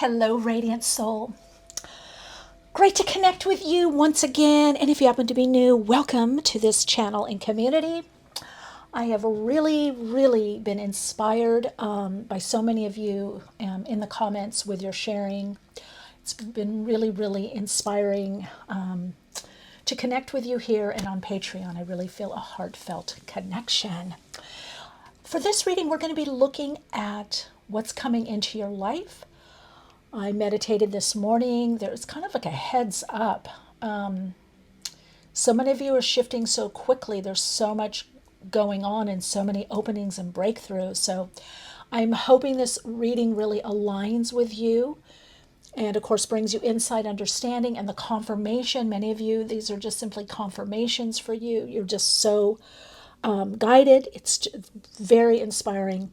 Hello, Radiant Soul. Great to connect with you once again. And if you happen to be new, welcome to this channel and community. I have really been inspired by so many of you in the comments with your sharing. It's been really inspiring to connect with you here and on Patreon. I really feel a heartfelt connection. For this reading, we're going to be looking at what's coming into your life. I meditated this morning. There's kind of like a heads up. So many of you are shifting so quickly. There's so much going on and so many openings and breakthroughs. So I'm hoping this reading really aligns with you and, of course, brings you insight, understanding, and the confirmation. Many of you, these are just simply confirmations for you. You're just so guided. It's very inspiring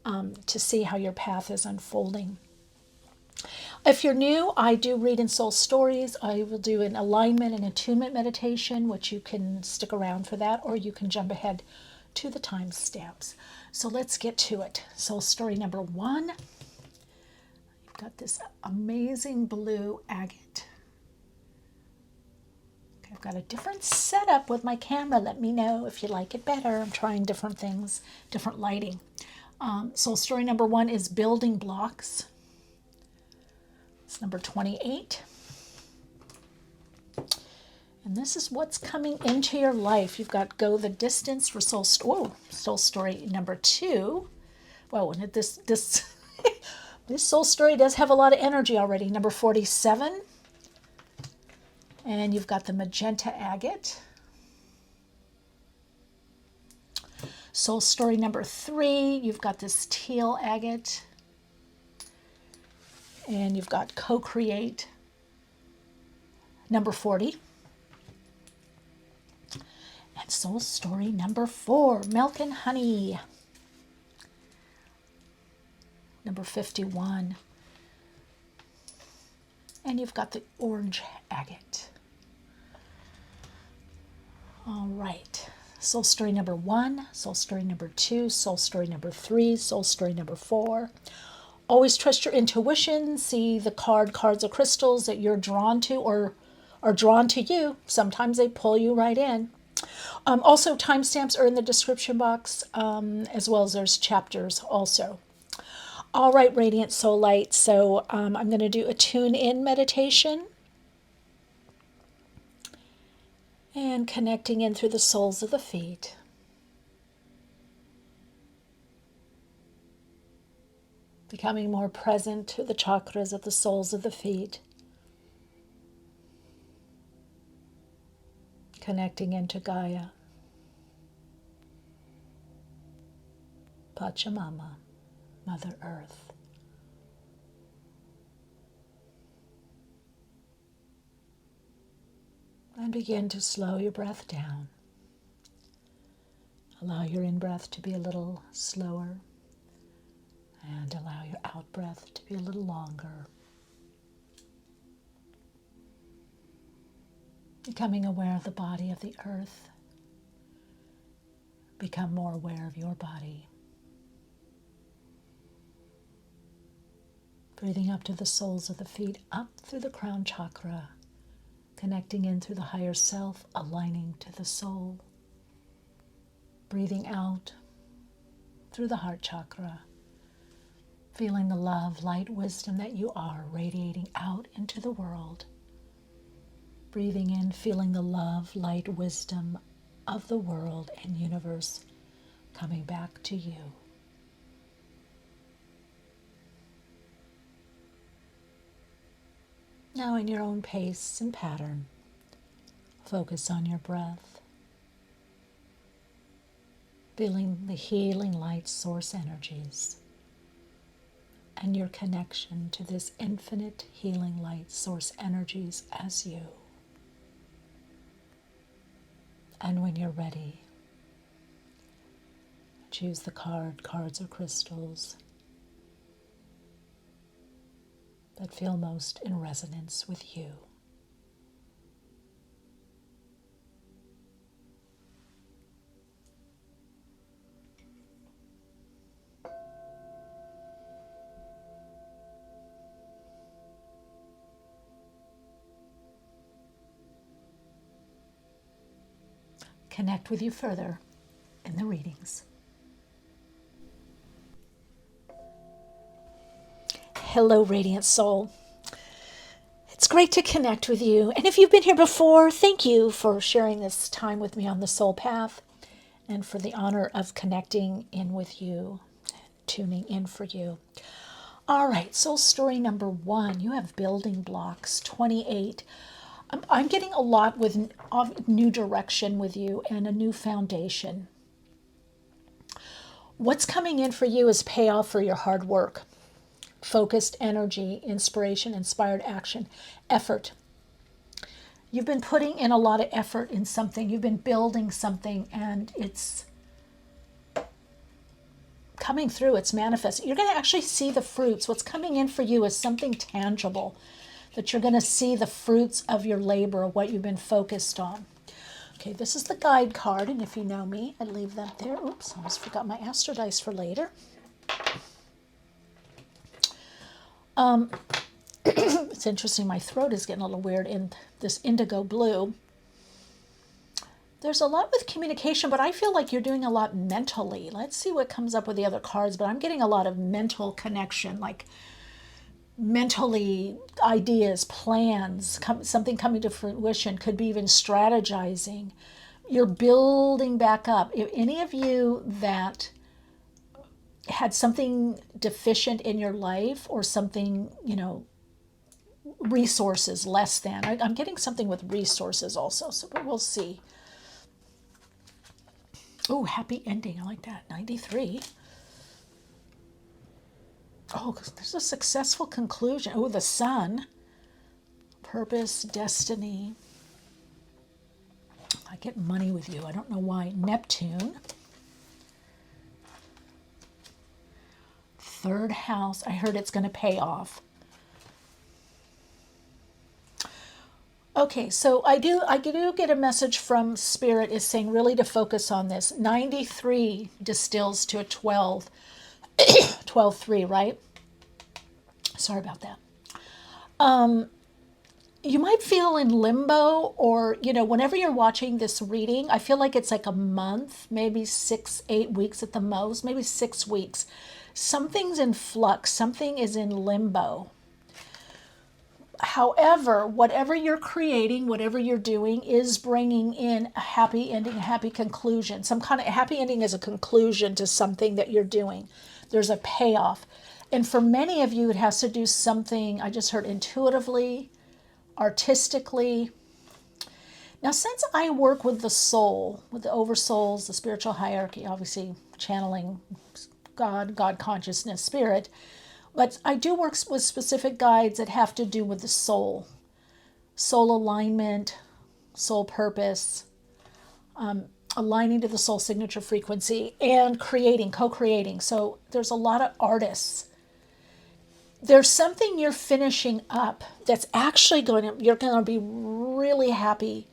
to see how your path is unfolding. If you're new, I do read in soul stories. I will do an alignment and attunement meditation, which you can stick around for that, or you can jump ahead to the timestamps. So let's get to it. Soul story number 1. You've got this amazing blue agate. Okay, I've got a different setup with my camera. Let me know if you like it better. I'm trying different things, different lighting. Soul story number 1 is building blocks. It's number 28. And this is what's coming into your life. You've got go the distance for soul story number 2. Whoa, and this this soul story does have a lot of energy already. Number 47. And you've got the magenta agate. Soul story number 3, you've got this teal agate. And you've got co-create, number 40. And soul story number 4, milk and honey, number 51. And you've got the orange agate. All right. Soul story number 1, soul story number 2, soul story number 3, soul story number 4. Always trust your intuition. See the cards or crystals that you're drawn to or are drawn to you. Sometimes they pull you right in. Also, timestamps are in the description box, as well as there's chapters also. All right, Radiant Soul Light. So I'm going to do a tune-in meditation and connecting in through the soles of the feet. Becoming more present to the chakras at the soles of the feet. Connecting into Gaia. Pachamama, Mother Earth. And begin to slow your breath down. Allow your in-breath to be a little slower. And allow your out-breath to be a little longer. Becoming aware of the body of the earth. Become more aware of your body. Breathing up to the soles of the feet, up through the crown chakra. Connecting in through the higher self, aligning to the soul. Breathing out through the heart chakra. Feeling the love, light, wisdom that you are radiating out into the world. Breathing in, feeling the love, light, wisdom of the world and universe coming back to you. Now, in your own pace and pattern, focus on your breath. Feeling the healing light source energies. And your connection to this infinite healing light source energies as you. And when you're ready, choose the cards or crystals that feel most in resonance with you. connect with you further in the readings. Hello, Radiant Soul. It's great to connect with you. And if you've been here before, thank you for sharing this time with me on the Soul Path and for the honor of connecting in with you, tuning in for you. All right, soul story number 1. You have building blocks, 28. I'm getting a lot with new direction with you and a new foundation. What's coming in for you is payoff for your hard work. Focused energy, inspiration, inspired action, effort. You've been putting in a lot of effort in something. You've been building something, and it's coming through. It's manifesting. You're going to actually see the fruits. What's coming in for you is something tangible, that you're going to see the fruits of your labor, what you've been focused on. Okay, this is the guide card, and if you know me, I leave that there. Oops, almost forgot my astro dice for later. It's interesting, my throat is getting a little weird in this indigo blue. There's a lot with communication, but I feel like you're doing a lot mentally. Let's see what comes up with the other cards, but I'm getting a lot of mental connection, like mentally ideas, plans, something coming to fruition, could be even strategizing. You're building back up. If any of you that had something deficient in your life or something, resources less than. I'm getting something with resources also, so we'll see. Oh, happy ending. I like that. 93. Oh, there's a successful conclusion. Oh, the sun. Purpose, destiny. I get money with you. I don't know why. Neptune. Third house. I heard it's going to pay off. Okay, so I do get a message from Spirit is saying really to focus on this. 93 distills to a 12. 12-3, right? Sorry about that. You might feel in limbo, or, whenever you're watching this reading, I feel like it's like a month, maybe 6-8 weeks at the most, maybe 6 weeks. Something's in flux, something is in limbo. However, whatever you're creating, whatever you're doing is bringing in a happy ending, a happy conclusion. Some kind of happy ending is a conclusion to something that you're doing. There's a payoff. And for many of you, it has to do something, I just heard, intuitively, artistically. Now, since I work with the soul, with the oversouls, the spiritual hierarchy, obviously channeling God consciousness, spirit, but I do work with specific guides that have to do with the soul alignment, soul purpose, aligning to the soul signature frequency, and co-creating. So there's a lot of artists. There's something you're finishing up that's actually you're going to be really happy.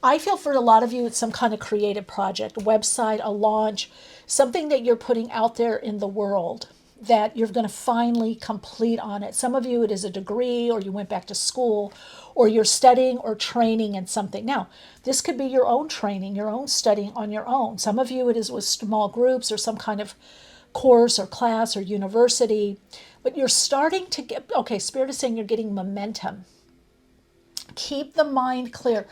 I feel for a lot of you, it's some kind of creative project, a website, a launch, something that you're putting out there in the world that you're going to finally complete on it. Some of you, it is a degree, or you went back to school, or you're studying or training in something. Now, this could be your own training, your own studying on your own. Some of you, it is with small groups or some kind of course or class or university, but you're starting to get, okay, Spirit is saying you're getting momentum. Keep the mind clear.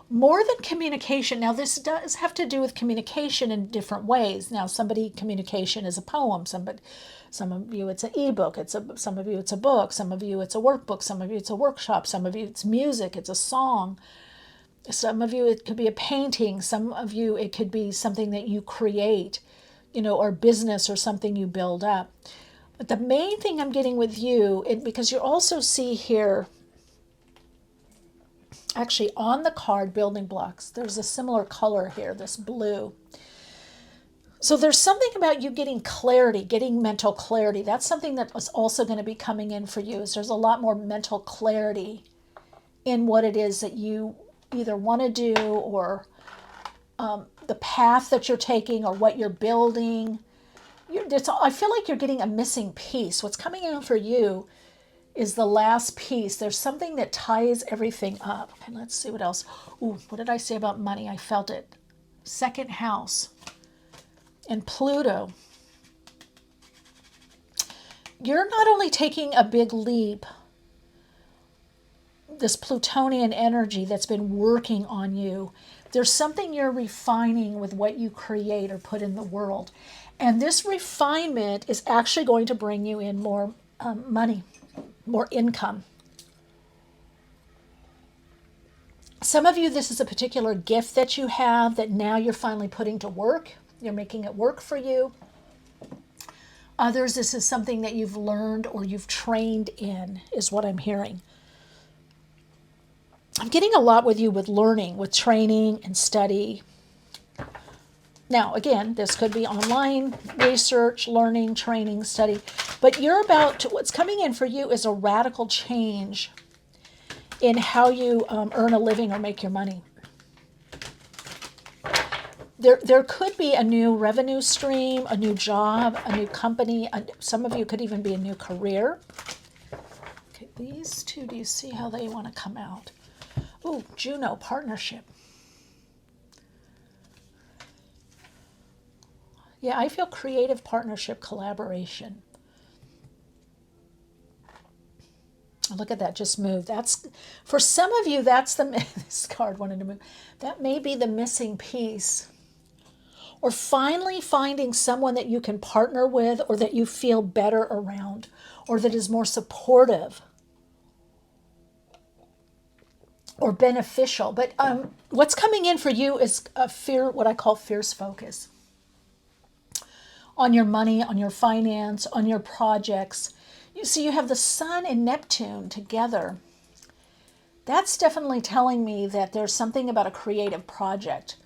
More than communication. Now, this does have to do with communication in different ways. Now, communication is a poem. Some of you it's an ebook. Some of you it's a book. Some of you it's a workbook. Some of you it's a workshop. Some of you it's music. It's a song. Some of you it could be a painting. Some of you it could be something that you create, or business or something you build up. But the main thing I'm getting with you, because you also see here, actually on the card building blocks, there's a similar color here, this blue. So there's something about you getting clarity, getting mental clarity. That's something that is also going to be coming in for you. Is there's a lot more mental clarity in what it is that you either want to do, or the path that you're taking, or what you're building. I feel like you're getting a missing piece. What's coming in for you is the last piece. There's something that ties everything up. And let's see what else. Ooh, what did I say about money? I felt it. second house, and Pluto. You're not only taking a big leap, this Plutonian energy that's been working on you, there's something you're refining with what you create or put in the world. And this refinement is actually going to bring you in more money, more income. Some of you, this is a particular gift that you have that now you're finally putting to work. You're making it work for you. Others, this is something that you've learned or you've trained in, is what I'm hearing. I'm getting a lot with you with learning, with training and study. Now, again, this could be online research, learning, training, study. But you're about to, what's coming in for you is a radical change in how you earn a living or make your money. There could be a new revenue stream, a new job, a new company. Some of you could even be a new career. Okay, these two, do you see how they want to come out? Oh, Juno, partnership. Yeah, I feel creative partnership, collaboration. Look at that, just move. That's, for some of you, that's this card wanted to move. That may be the missing piece. Or finally finding someone that you can partner with or that you feel better around or that is more supportive or beneficial. But what's coming in for you is a fear, what I call fierce focus on your money, on your finance, on your projects. You see, you have the Sun and Neptune together. That's definitely telling me that there's something about a creative project.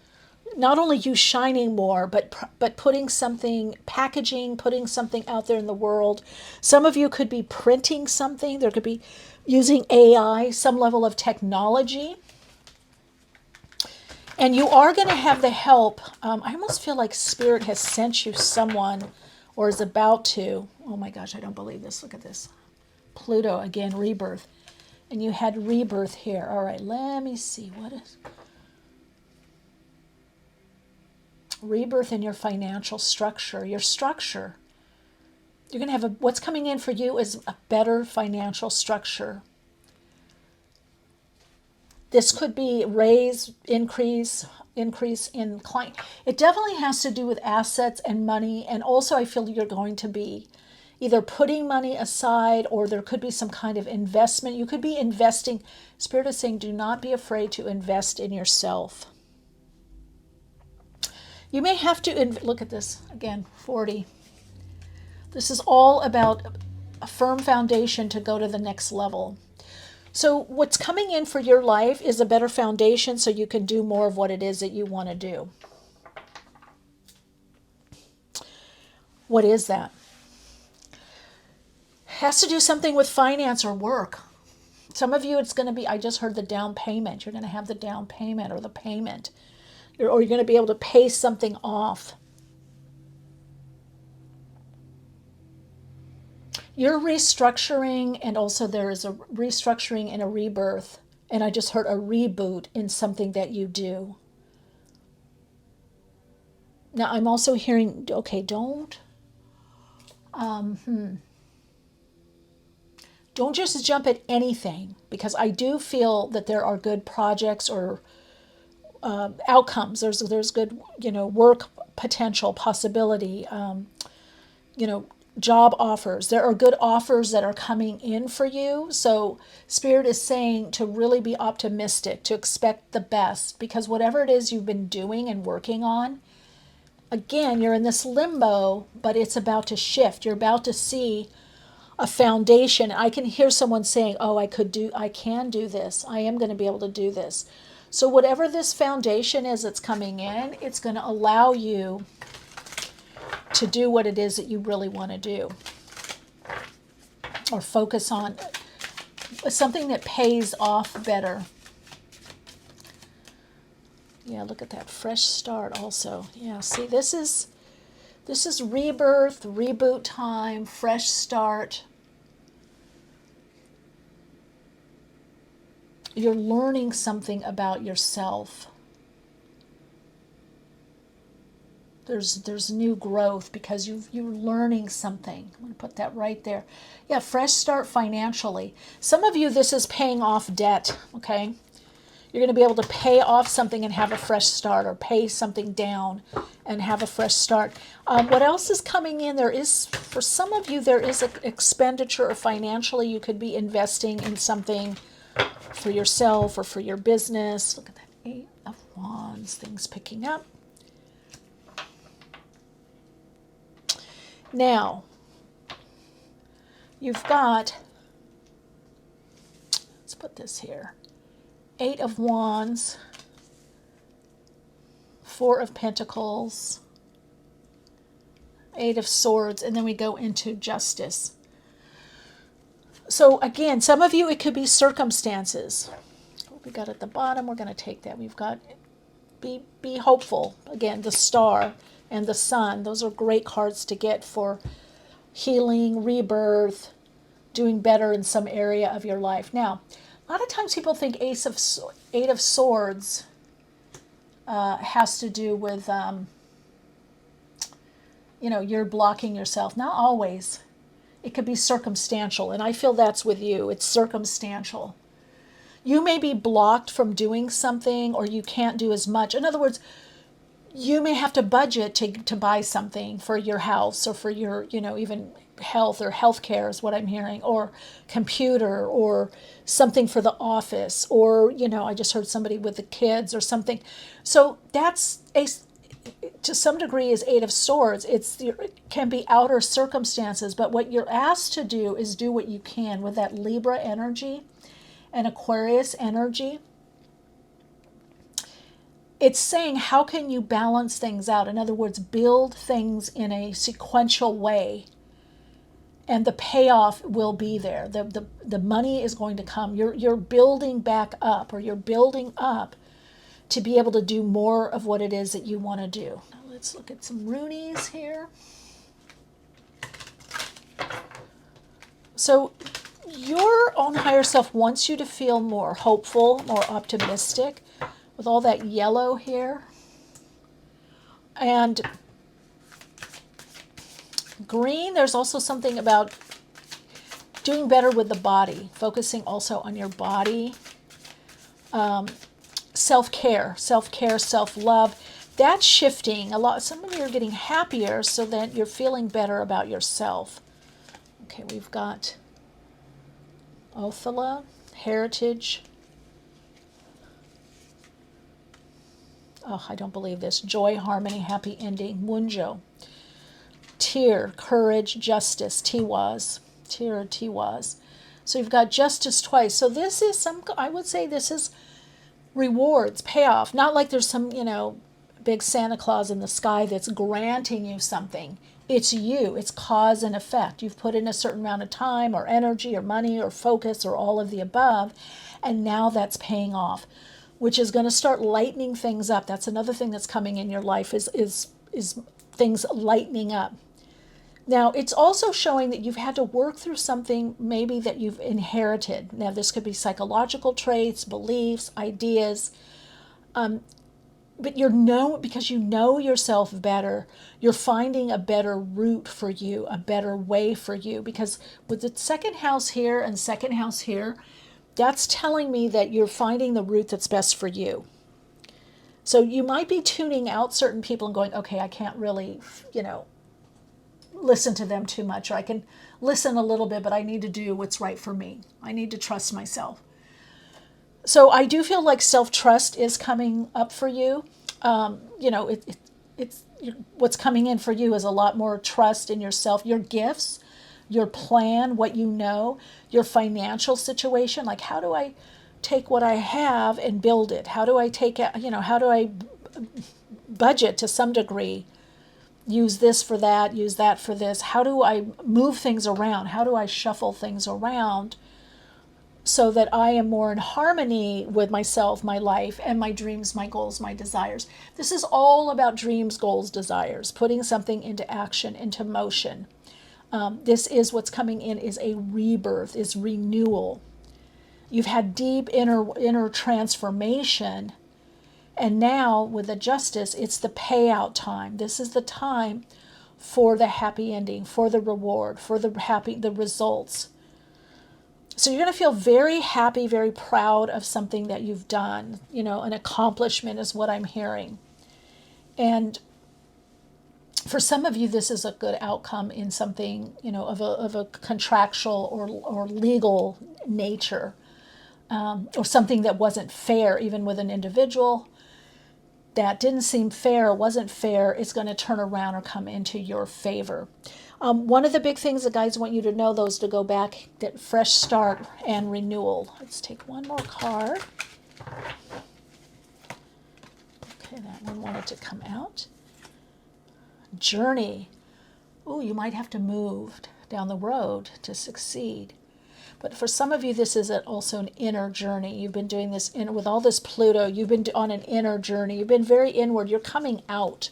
Not only you shining more, but putting something, packaging, putting something out there in the world. Some of you could be printing something. There could be using AI, some level of technology. And you are going to have the help. I almost feel like Spirit has sent you someone or is about to. Oh my gosh, I don't believe this. Look at this. Pluto, again, rebirth. And you had rebirth here. All right, let me see. What is... rebirth in your financial structure, your structure. You're going to have what's coming in for you is a better financial structure. This could be raise, increase in client. It definitely has to do with assets and money. And also I feel you're going to be either putting money aside or there could be some kind of investment. You could be investing. Spirit is saying, do not be afraid to invest in yourself. You may have to, look at this again, 40. This is all about a firm foundation to go to the next level. So what's coming in for your life is a better foundation so you can do more of what it is that you want to do. What is that? Has to do something with finance or work. Some of you, it's going to be, I just heard the down payment. You're going to have the down payment or the payment. Or you're going to be able to pay something off. You're restructuring, and also there is a restructuring and a rebirth. And I just heard a reboot in something that you do. Now, I'm also hearing, okay, don't just jump at anything, because I do feel that there are good projects or outcomes. There's good, work potential, possibility, job offers. There are good offers that are coming in for you. So Spirit is saying to really be optimistic, to expect the best, because whatever it is you've been doing and working on, again, you're in this limbo, but it's about to shift. You're about to see a foundation. I can hear someone saying, oh, I can do this. I am going to be able to do this. So whatever this foundation is that's coming in, it's going to allow you to do what it is that you really want to do. Or focus on something that pays off better. Yeah, look at that. Fresh start also. Yeah, see, this is rebirth, reboot time, fresh start. You're learning something about yourself. There's new growth because you're learning something. I'm going to put that right there. Yeah, fresh start financially. Some of you, this is paying off debt, okay? You're going to be able to pay off something and have a fresh start, or pay something down and have a fresh start. What else is coming in? There is, for some of you, there is an expenditure, or financially you could be investing in something for yourself or for your business. Look at that, 8 of Wands, things picking up. Now, you've got, let's put this here, 8 of Wands, 4 of Pentacles, 8 of Swords, and then we go into Justice. So again, some of you, it could be circumstances. What we got at the bottom, we're going to take that. We've got be hopeful. Again, the Star and the Sun. Those are great cards to get for healing, rebirth, doing better in some area of your life. Now, a lot of times people think Eight of Swords has to do with, you're blocking yourself. Not always. It could be circumstantial, and I feel that's with you. It's circumstantial. You may be blocked from doing something, or you can't do as much. In other words, you may have to budget to buy something for your house, or for your, even health or healthcare is what I'm hearing, or computer, or something for the office, or, I just heard somebody with the kids or something. So that's to some degree is 8 of Swords. It can be outer circumstances, but what you're asked to do is do what you can with that Libra energy and Aquarius energy. It's saying, how can you balance things out? In other words, build things in a sequential way, and the payoff will be there. The money is going to come. You're building back up, or you're building up to be able to do more of what it is that you want to do. Now let's look at some runes here. So your own higher self wants you to feel more hopeful, more optimistic, with all that yellow here. And green, there's also something about doing better with the body, focusing also on your body. Self-care, self-love, that's shifting a lot. Some of you are getting happier so that you're feeling better about yourself. Okay, we've got Othala, heritage. Oh, I don't believe this. Joy, harmony, happy ending. Munjo. Tear, courage, justice. Tiwaz. Tear or Tiwaz. So you've got justice twice. So this is I would say this is rewards, payoff. Not like there's some, big Santa Claus in the sky that's granting you something. It's you. It's cause and effect. You've put in a certain amount of time or energy or money or focus or all of the above, and now that's paying off, which is going to start lightening things up. That's another thing that's coming in your life is things lightening up. Now, it's also showing that you've had to work through something maybe that you've inherited. Now, this could be psychological traits, beliefs, ideas. But because you know yourself better, you're finding a better route for you, a better way for you. Because with the second house here and second house here, that's telling me that you're finding the route that's best for you. So you might be tuning out certain people and going, okay, I can't really, listen to them too much, or I can listen a little bit, but I need to do what's right for me. I need to trust myself. So I do feel like self-trust is coming up for you. It's what's coming in for you is a lot more trust in yourself, your gifts, your plan, what you know, your financial situation. Like, how do I take what I have and build it? How do I take it, how do I budget to some degree? Use this for that, use that for this. How do I move things around? How do I shuffle things around so that I am more in harmony with myself, my life, and my dreams, my goals, my desires? This is all about dreams, goals, desires, putting something into action, into motion. This is what's coming in is a rebirth, is renewal. You've had deep inner transformation, And now with the Justice, it's the payout time. This is the time for the happy ending, for the reward, for the results. So you're going to feel very happy, very proud of something that you've done. An accomplishment is what I'm hearing. And for some of you, this is a good outcome in something, of a contractual or legal nature, or something that wasn't fair, even with an individual that didn't seem fair or wasn't fair, is going to turn around or come into your favor. One of the big things the guides want you to know, though, is to go back, that fresh start and renewal. Let's take one more card. Okay, that one wanted to come out. Journey. Oh, you might have to move down the road to succeed. But for some of you, this is also an inner journey. You've been doing this with all this Pluto. You've been on an inner journey. You've been very inward. You're coming out.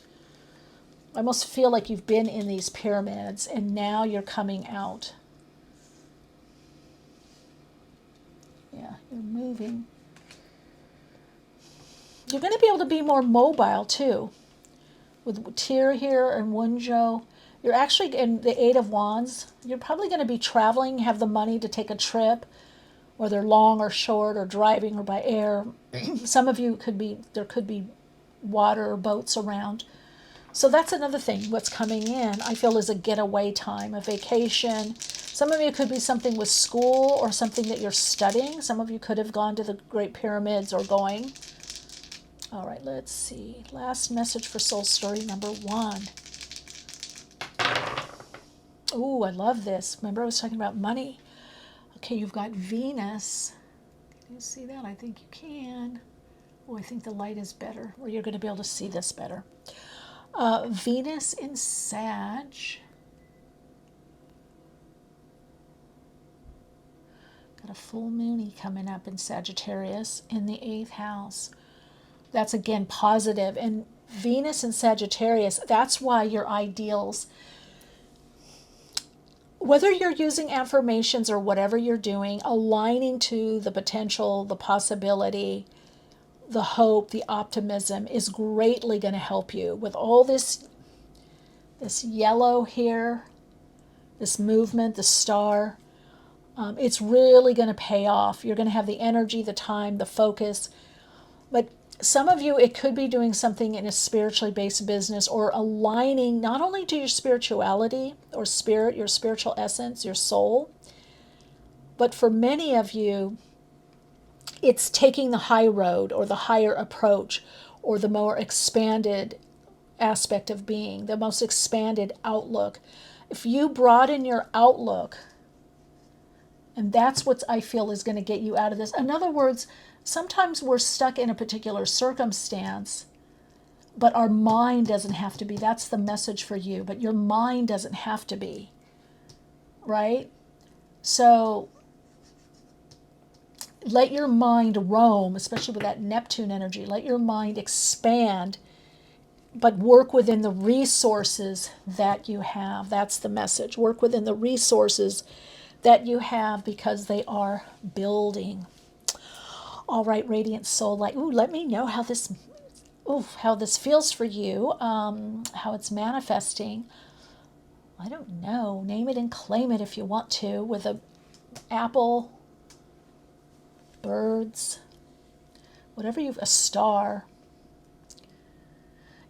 I almost feel like you've been in these pyramids and now you're coming out. Yeah, you're moving. You're going to be able to be more mobile too. With Teal here and Wunjo. You're actually in the Eight of Wands. You're probably going to be traveling, have the money to take a trip, whether long or short, or driving or by air. Some of you there could be water or boats around. So that's another thing. What's coming in, I feel, is a getaway time, a vacation. Some of you could be something with school or something that you're studying. Some of you could have gone to the Great Pyramids or going. All right, let's see. Last message for soul story number 1. Oh, I love this. Remember I was talking about money? Okay, you've got Venus. Can you see that? I think you can. Oh, I think the light is better, or you're going to be able to see this better. Venus in Sag. Got a full moon coming up in Sagittarius in the 8th house. That's, again, positive. And Venus in Sagittarius, that's why your ideals, whether you're using affirmations or whatever you're doing, aligning to the potential, the possibility, the hope, the optimism is greatly going to help you. With all this yellow here, this movement, the star, it's really going to pay off. You're going to have the energy, the time, the focus. But some of you, it could be doing something in a spiritually based business, or aligning not only to your spirituality or spirit, your spiritual essence, your soul, but for many of you, it's taking the high road or the higher approach or the more expanded aspect of being, the most expanded outlook. If you broaden your outlook, and that's what I feel is going to get you out of this. In other words, sometimes we're stuck in a particular circumstance, but our mind doesn't have to be. That's the message for you, but your mind doesn't have to be, right? So let your mind roam, especially with that Neptune energy. Let your mind expand, but work within the resources that you have. That's the message. Work within the resources that you have, because they are building. All right, Radiant Soul Light. Ooh, let me know how this feels for you, how it's manifesting. I don't know. Name it and claim it if you want to, with a apple, birds, whatever a star.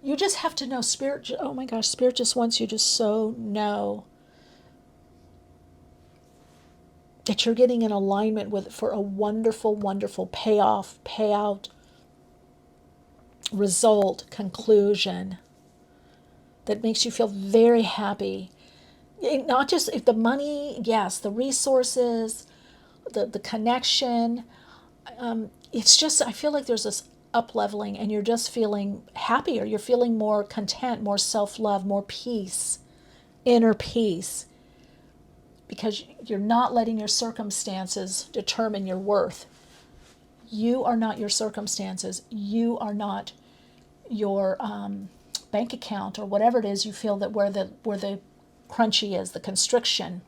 You just have to know. Spirit, oh my gosh, Spirit just wants you to so know that you're getting in alignment with it for a wonderful, wonderful payout, result, conclusion that makes you feel very happy. Not just the money, yes, the resources, the connection. It's just, I feel like there's this up-leveling, and you're just feeling happier. You're feeling more content, more self-love, more peace, inner peace, because you're not letting your circumstances determine your worth. You are not your circumstances. You are not your bank account or whatever it is you feel that where the crunchy is, the constriction.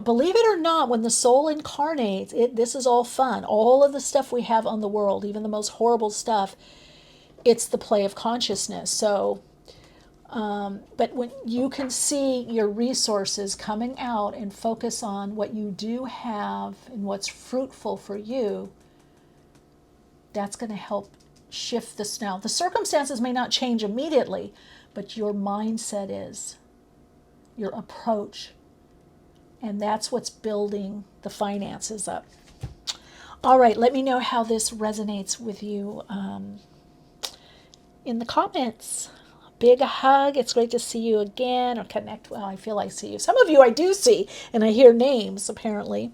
Believe it or not, when the soul incarnates, this is all fun. All of the stuff we have on the world, even the most horrible stuff, it's the play of consciousness. So, but when you can see your resources coming out and focus on what you do have and what's fruitful for you, that's going to help shift this. Now, the circumstances may not change immediately, but your mindset is, your approach, and that's what's building the finances up. All right, let me know how this resonates with you in the comments. Big hug. It's great to see you again, or connect. Well, I feel I see you. Some of you I do see, and I hear names, apparently.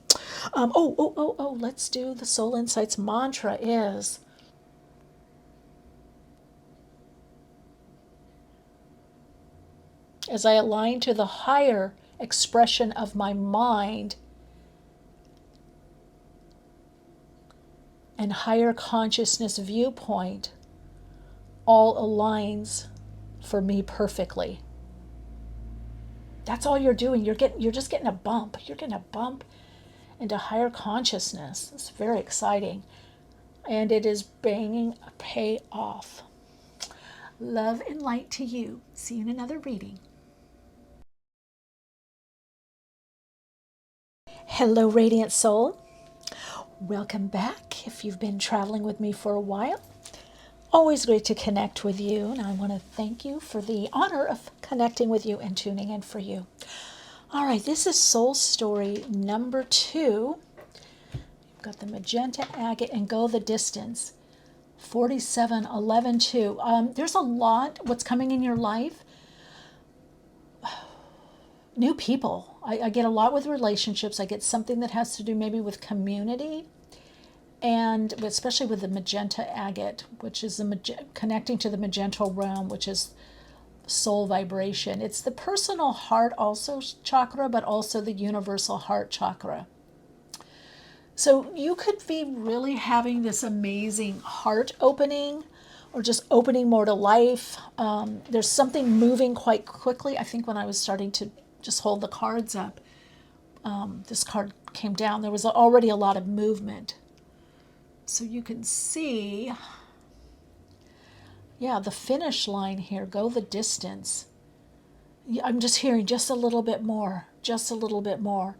Let's do the Soul Insights mantra is, as I align to the higher expression of my mind and higher consciousness viewpoint, all aligns for me perfectly. That's all you're doing. You're just getting a bump. You're getting a bump into higher consciousness. It's very exciting. And it is banging a pay off. Love and light to you. See you in another reading. Hello, Radiant Soul. Welcome back. If you've been traveling with me for a while, always great to connect with you. And I want to thank you for the honor of connecting with you and tuning in for you. All right, this is Soul Story number 2. You've got the Magenta, Agate, and Go the Distance. 4711-2. There's a lot what's coming in your life. New people. I get a lot with relationships. I get something that has to do maybe with community, and especially with the Magenta Agate, which is connecting to the Magenta realm, which is soul vibration. It's the personal heart also chakra, but also the universal heart chakra. So you could be really having this amazing heart opening, or just opening more to life. There's something moving quite quickly. I think when I was starting to just hold the cards up, this card came down. There was already a lot of movement. So you can see, the finish line here, go the distance. I'm just hearing just a little bit more, just a little bit more.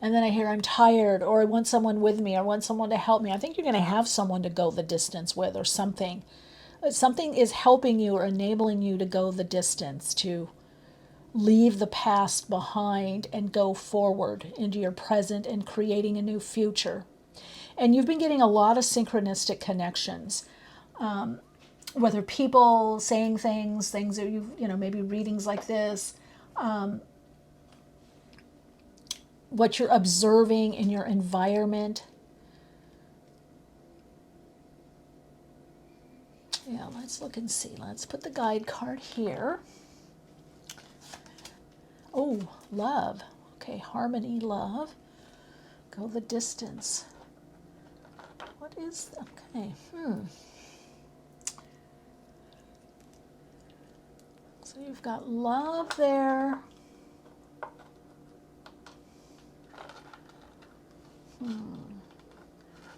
And then I hear I'm tired, or I want someone with me, or I want someone to help me. I think you're going to have someone to go the distance with, or something. Something is helping you or enabling you to go the distance, to leave the past behind and go forward into your present and creating a new future. And you've been getting a lot of synchronistic connections, whether people saying things that maybe readings like this, what you're observing in your environment. Yeah, let's look and see. Let's put the guide card here. Oh, love. Okay, harmony, love. Go the distance. What is, okay, So you've got love there.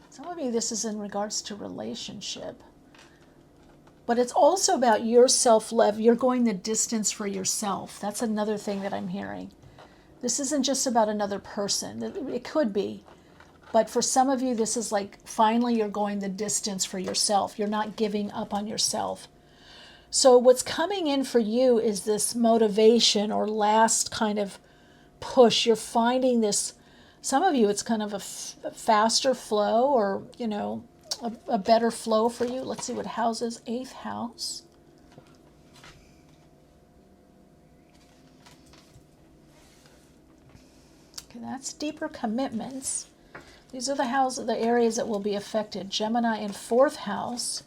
Some of you, this is in regards to relationship. But it's also about your self-love. You're going the distance for yourself. That's another thing that I'm hearing. This isn't just about another person. It could be. But for some of you, this is like finally you're going the distance for yourself. You're not giving up on yourself. So what's coming in for you is this motivation or last kind of push. You're finding this, some of you, it's kind of a faster flow, or, a better flow for you. Let's see what houses 8th house. Okay, that's deeper commitments. These are the areas that will be affected. Gemini in 4th house.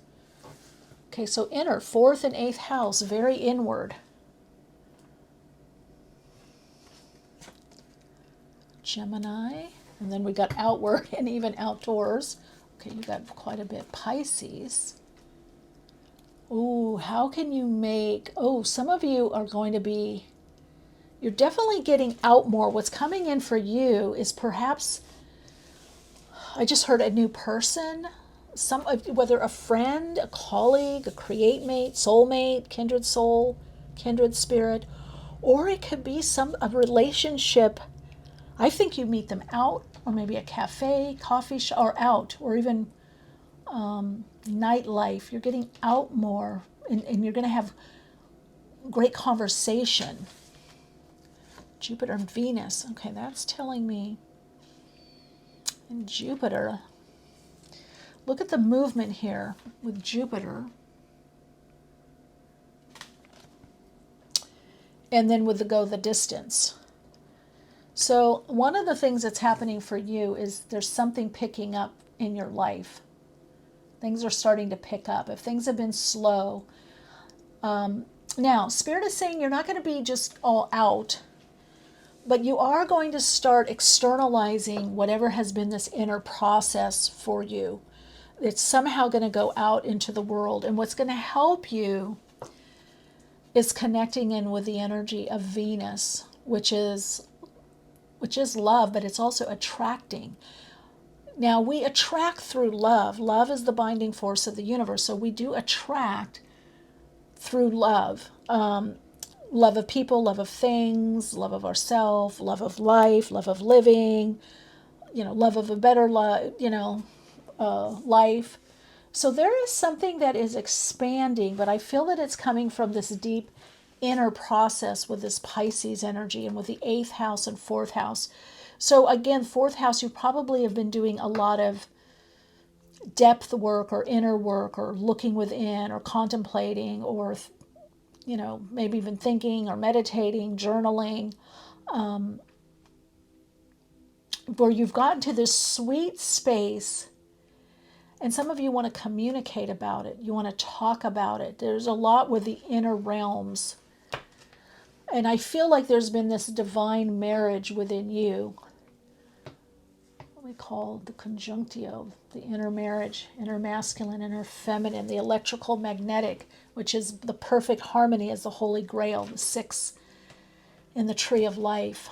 Okay, so inner 4th and 8th house, very inward. Gemini, and then we got outward and even outdoors. Okay, you got quite a bit. Pisces. Ooh, how can you make, some of you are going to be, You're definitely getting out more. What's coming in for you is perhaps, I just heard a new person, whether a friend, a colleague, a create mate, soulmate, kindred soul, kindred spirit, or it could be a relationship. I think you meet them out, or maybe a cafe, coffee shop, or out, or even nightlife. You're getting out more, and you're going to have great conversation. Jupiter and Venus. Okay, that's telling me. And Jupiter. Look at the movement here with Jupiter. And then with the distance. So one of the things that's happening for you is there's something picking up in your life. Things are starting to pick up. If things have been slow. Now, Spirit is saying you're not going to be just all out, but you are going to start externalizing whatever has been this inner process for you. It's somehow going to go out into the world. And what's going to help you is connecting in with the energy of Venus, which is love, but it's also attracting. Now, we attract through love. Love is the binding force of the universe. So we do attract through love. Love of people, love of things, love of ourselves, love of life, love of living, love of a better life, life. So there is something that is expanding, but I feel that it's coming from this deep inner process with this Pisces energy and with the 8th house and 4th house. So again, 4th house, you probably have been doing a lot of depth work or inner work or looking within or contemplating or, maybe even thinking or meditating, journaling, where you've gotten to this sweet space. And some of you want to communicate about it. You want to talk about it. There's a lot with the inner realms. And I feel like there's been this divine marriage within you. What we call the conjunctio, the inner marriage, inner masculine, inner feminine, the electrical magnetic, which is the perfect harmony as the Holy Grail, the 6 in the tree of life.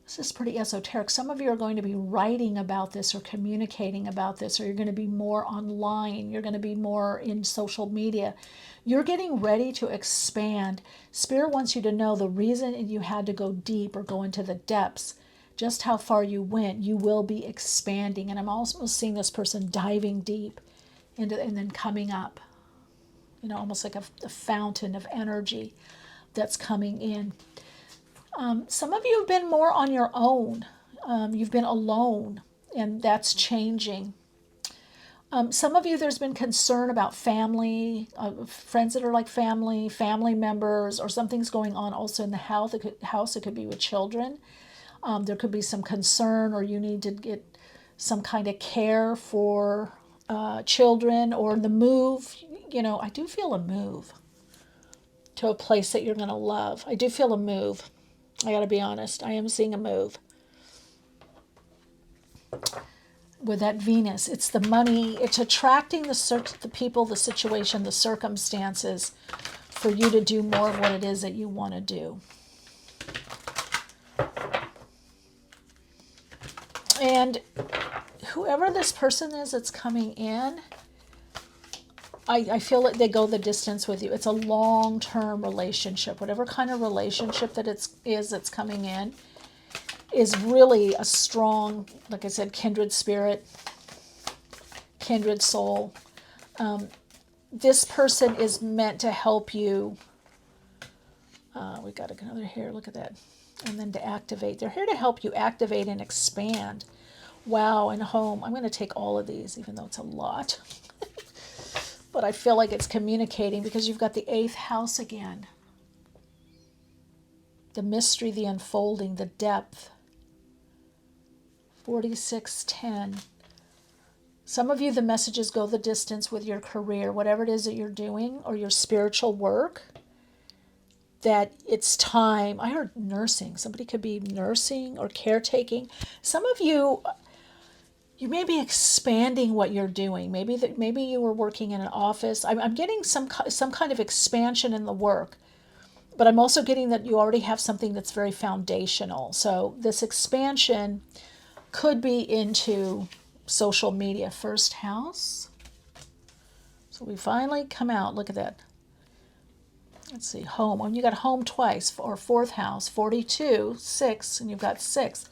This is pretty esoteric. Some of you are going to be writing about this or communicating about this, or you're going to be more online. You're going to be more in social media. You're getting ready to expand. Spirit wants you to know the reason you had to go deep or go into the depths, just how far you went. You will be expanding. And I'm also seeing this person diving deep into, and then coming up, almost like a fountain of energy that's coming in. Some of you have been more on your own. You've been alone, and that's changing. Some of you, there's been concern about family, friends that are like family members, or something's going on also in the house. It could be with children. There could be some concern, or you need to get some kind of care for children, or the move. I do feel a move to a place that you're going to love. I do feel a move. I got to be honest. I am seeing a move. With that Venus, it's the money. It's attracting the people, the situation, the circumstances for you to do more of what it is that you want to do. And whoever this person is that's coming in, I feel that they go the distance with you. It's a long-term relationship. Whatever kind of relationship that that's coming in is really a strong, like I said, kindred spirit, kindred soul. This person is meant to help you. We got another here. Look at that. And then to activate. They're here to help you activate and expand. Wow, and home. I'm going to take all of these, even though it's a lot. But I feel like it's communicating because you've got the 8th house again. The mystery, the unfolding, the depth. 4610. Some of you, the messages go the distance with your career, whatever it is that you're doing, or your spiritual work, that it's time. I heard nursing. Somebody could be nursing or caretaking. Some of you, you may be expanding what you're doing. Maybe you were working in an office. I'm getting some kind of expansion in the work. But I'm also getting that you already have something that's very foundational. So this expansion could be into social media. First house. So we finally come out. Look at that. Let's see, home. And you got home twice, or fourth house, 42, 6, and you've got 6.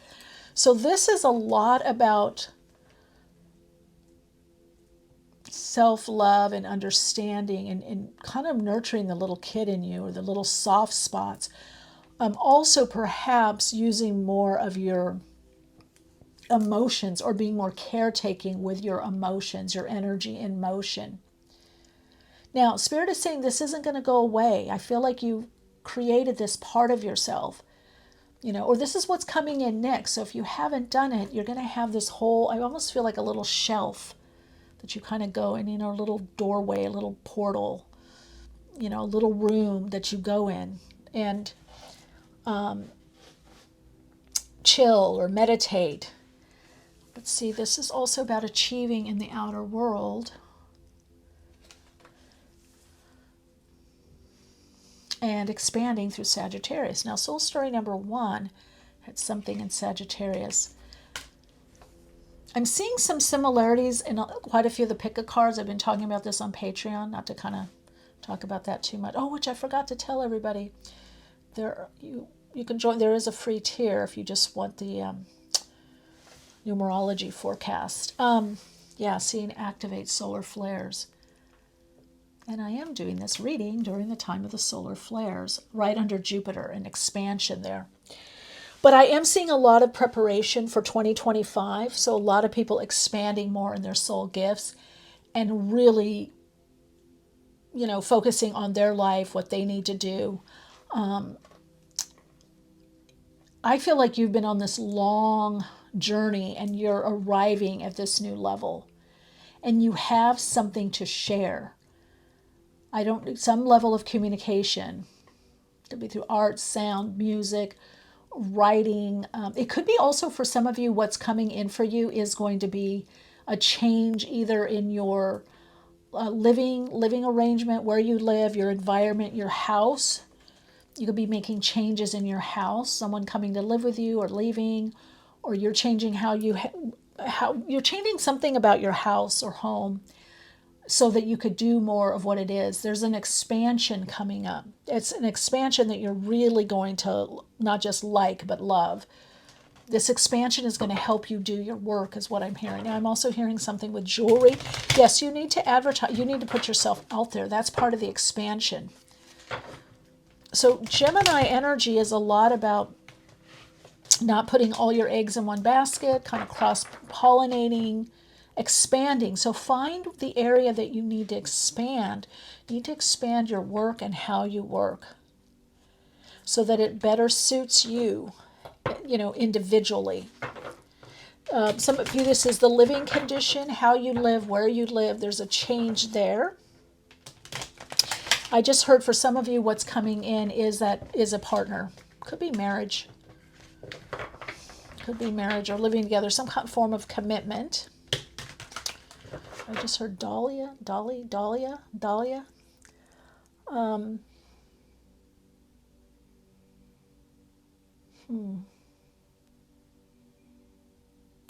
So this is a lot about self-love and understanding and kind of nurturing the little kid in you or the little soft spots. Also perhaps using more of your emotions or being more caretaking with your emotions, your energy in motion. Now, Spirit is saying this isn't going to go away. I feel like you created this part of yourself, or this is what's coming in next. So if you haven't done it, you're going to have this whole, I almost feel like a little shelf that you kind of go in, a little doorway, a little portal, a little room that you go in and chill or meditate. Let's see, this is also about achieving in the outer world. And expanding through Sagittarius. Now, soul story number 1 had something in Sagittarius. I'm seeing some similarities in quite a few of the pick-a cards. I've been talking about this on Patreon, not to kind of talk about that too much. Oh, which I forgot to tell everybody. You can join. There is a free tier if you just want the numerology forecast. Seeing activate solar flares. And I am doing this reading during the time of the solar flares, right under Jupiter, an expansion there. But I am seeing a lot of preparation for 2025. So a lot of people expanding more in their soul gifts and really, focusing on their life, what they need to do. I feel like you've been on this long journey and you're arriving at this new level. And you have something to share. Some level of communication. It could be through art, sound, music, writing. It could be also for some of you, what's coming in for you is going to be a change either in your living arrangement, where you live, your environment, your house. You could be making changes in your house, someone coming to live with you or leaving, or you're changing how you're changing something about your house or home, so that you could do more of what it is. There's an expansion coming up. It's an expansion that you're really going to not just like, but love. This expansion is going to help you do your work, is what I'm hearing. Now, I'm also hearing something with jewelry. Yes, you need to advertise. You need to put yourself out there. That's part of the expansion. So Gemini energy is a lot about not putting all your eggs in one basket, kind of cross-pollinating, expanding. So find the area that you need to expand. You need to expand your work and how you work so that it better suits you, individually. Some of you, this is the living condition, how you live, where you live. There's a change there. I just heard for some of you what's coming in is a partner. Could be marriage. Could be marriage or living together, some kind of form of commitment. I just heard Dahlia.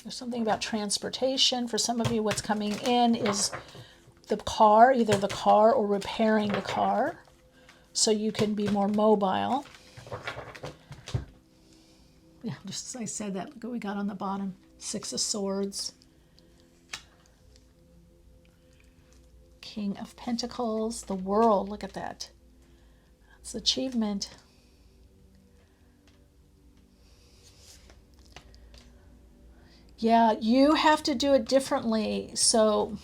There's something about transportation. For some of you, what's coming in is the car, either the car or repairing the car, so you can be more mobile. Yeah, just as I said that, look what we got on the bottom. 6 of Swords. King of Pentacles, the World, look at that. That's achievement. Yeah, you have to do it differently. So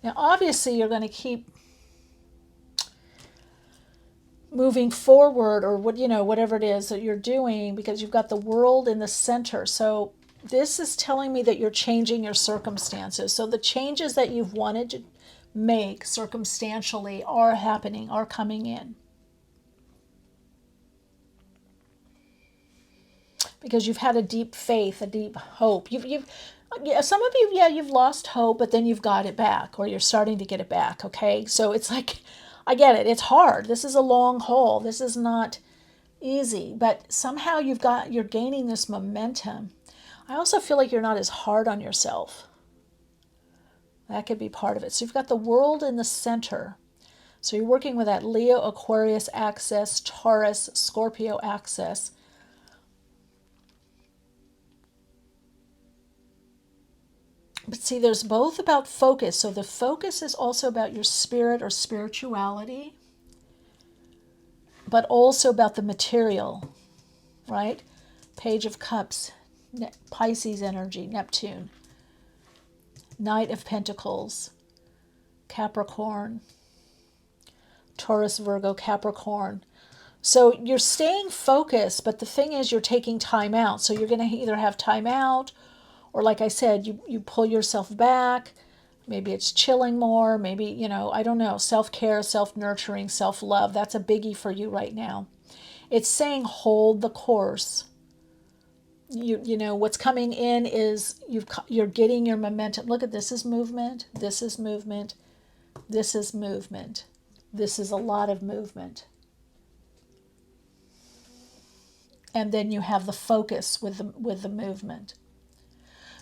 now obviously you're going to keep moving forward, or whatever it is that you're doing, because you've got the World in the center. So this is telling me that you're changing your circumstances. So the changes that you've wanted to make circumstantially are happening, are coming in. Because you've had a deep faith, a deep hope. Some of you, you've lost hope, but then you've got it back, or you're starting to get it back, okay? So it's like, I get it. It's hard. This is a long haul. This is not easy, but somehow you're gaining this momentum. I also feel like you're not as hard on yourself. That could be part of it. So you've got the world in the center. So you're working with that Leo, Aquarius axis, Taurus, Scorpio axis. But see, there's both about focus. So the focus is also about your spirit or spirituality, but also about the material, right? Page of Cups, Pisces energy, Neptune, Knight of Pentacles, Capricorn, Taurus, Virgo, Capricorn. So you're staying focused, but the thing is you're taking time out. So you're going to either have time out, or like I said, you pull yourself back. Maybe it's chilling more. Maybe, I don't know, self-care, self-nurturing, self-love. That's a biggie for you right now. It's saying hold the course. What's coming in is you're getting your momentum. Look at this is movement. This is movement. This is movement. This is a lot of movement. And then you have the focus with the movement.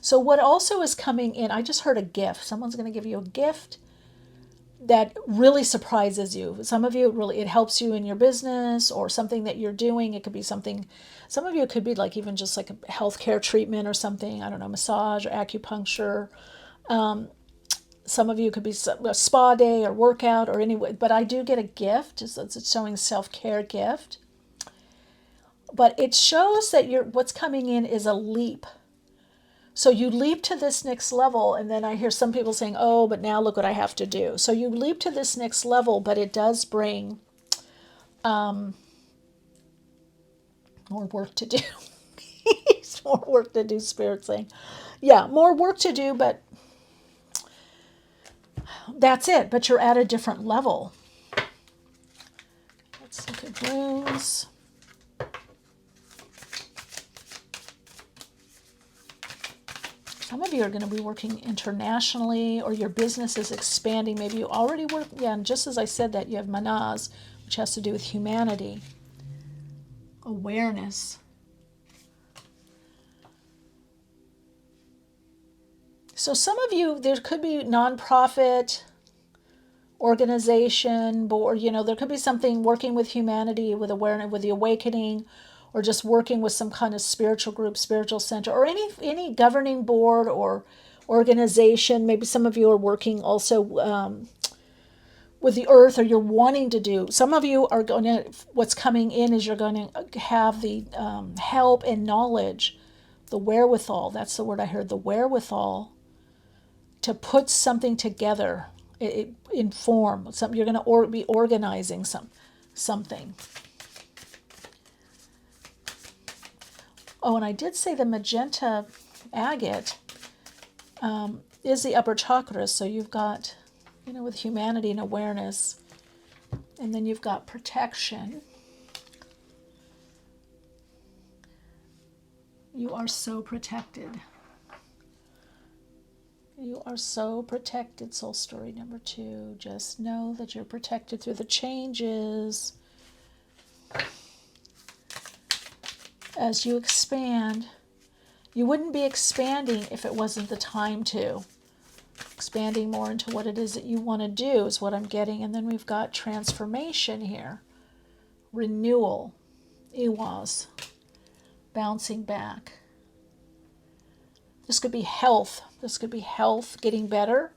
So what also is coming in, I just heard a gift. Someone's going to give you a gift that really surprises you. Some of you, it helps you in your business or something that you're doing. It could be something, some of you it could be like even just like a healthcare treatment or something. I don't know, massage or acupuncture. Some of you could be a spa day or workout or anyway. But I do get a gift. It's showing self-care gift. But it shows that what's coming in is a leap. So you leap to this next level, and then I hear some people saying, oh, but now look what I have to do. So you leap to this next level, but it does bring more work to do. More work to do, Spirit saying. Yeah, more work to do, but that's it. But you're at a different level. Let's look at runes. Some of you are going to be working internationally, or your business is expanding. Maybe you already work. Yeah, and just as I said that, you have Manaz, which has to do with humanity, awareness. So some of you, there could be nonprofit organization, or there could be something working with humanity, with awareness, with the awakening, or just working with some kind of spiritual group, spiritual center, or any governing board or organization. Maybe some of you are working also with the earth, or you're wanting to do. Some of you are going to, what's coming in is you're going to have the help and knowledge, the wherewithal. That's the word I heard, the wherewithal to put something together in form. You're going to be organizing something. Oh, and I did say the magenta agate is the upper chakra. So you've got, with humanity and awareness. And then you've got protection. You are so protected. You are so protected, soul story number 2. Just know that you're protected through the changes. As you expand, you wouldn't be expanding if it wasn't the time to. Expanding more into what it is that you want to do is what I'm getting. And then we've got transformation here. Renewal. Iwas. Bouncing back. This could be health. This could be health, getting better.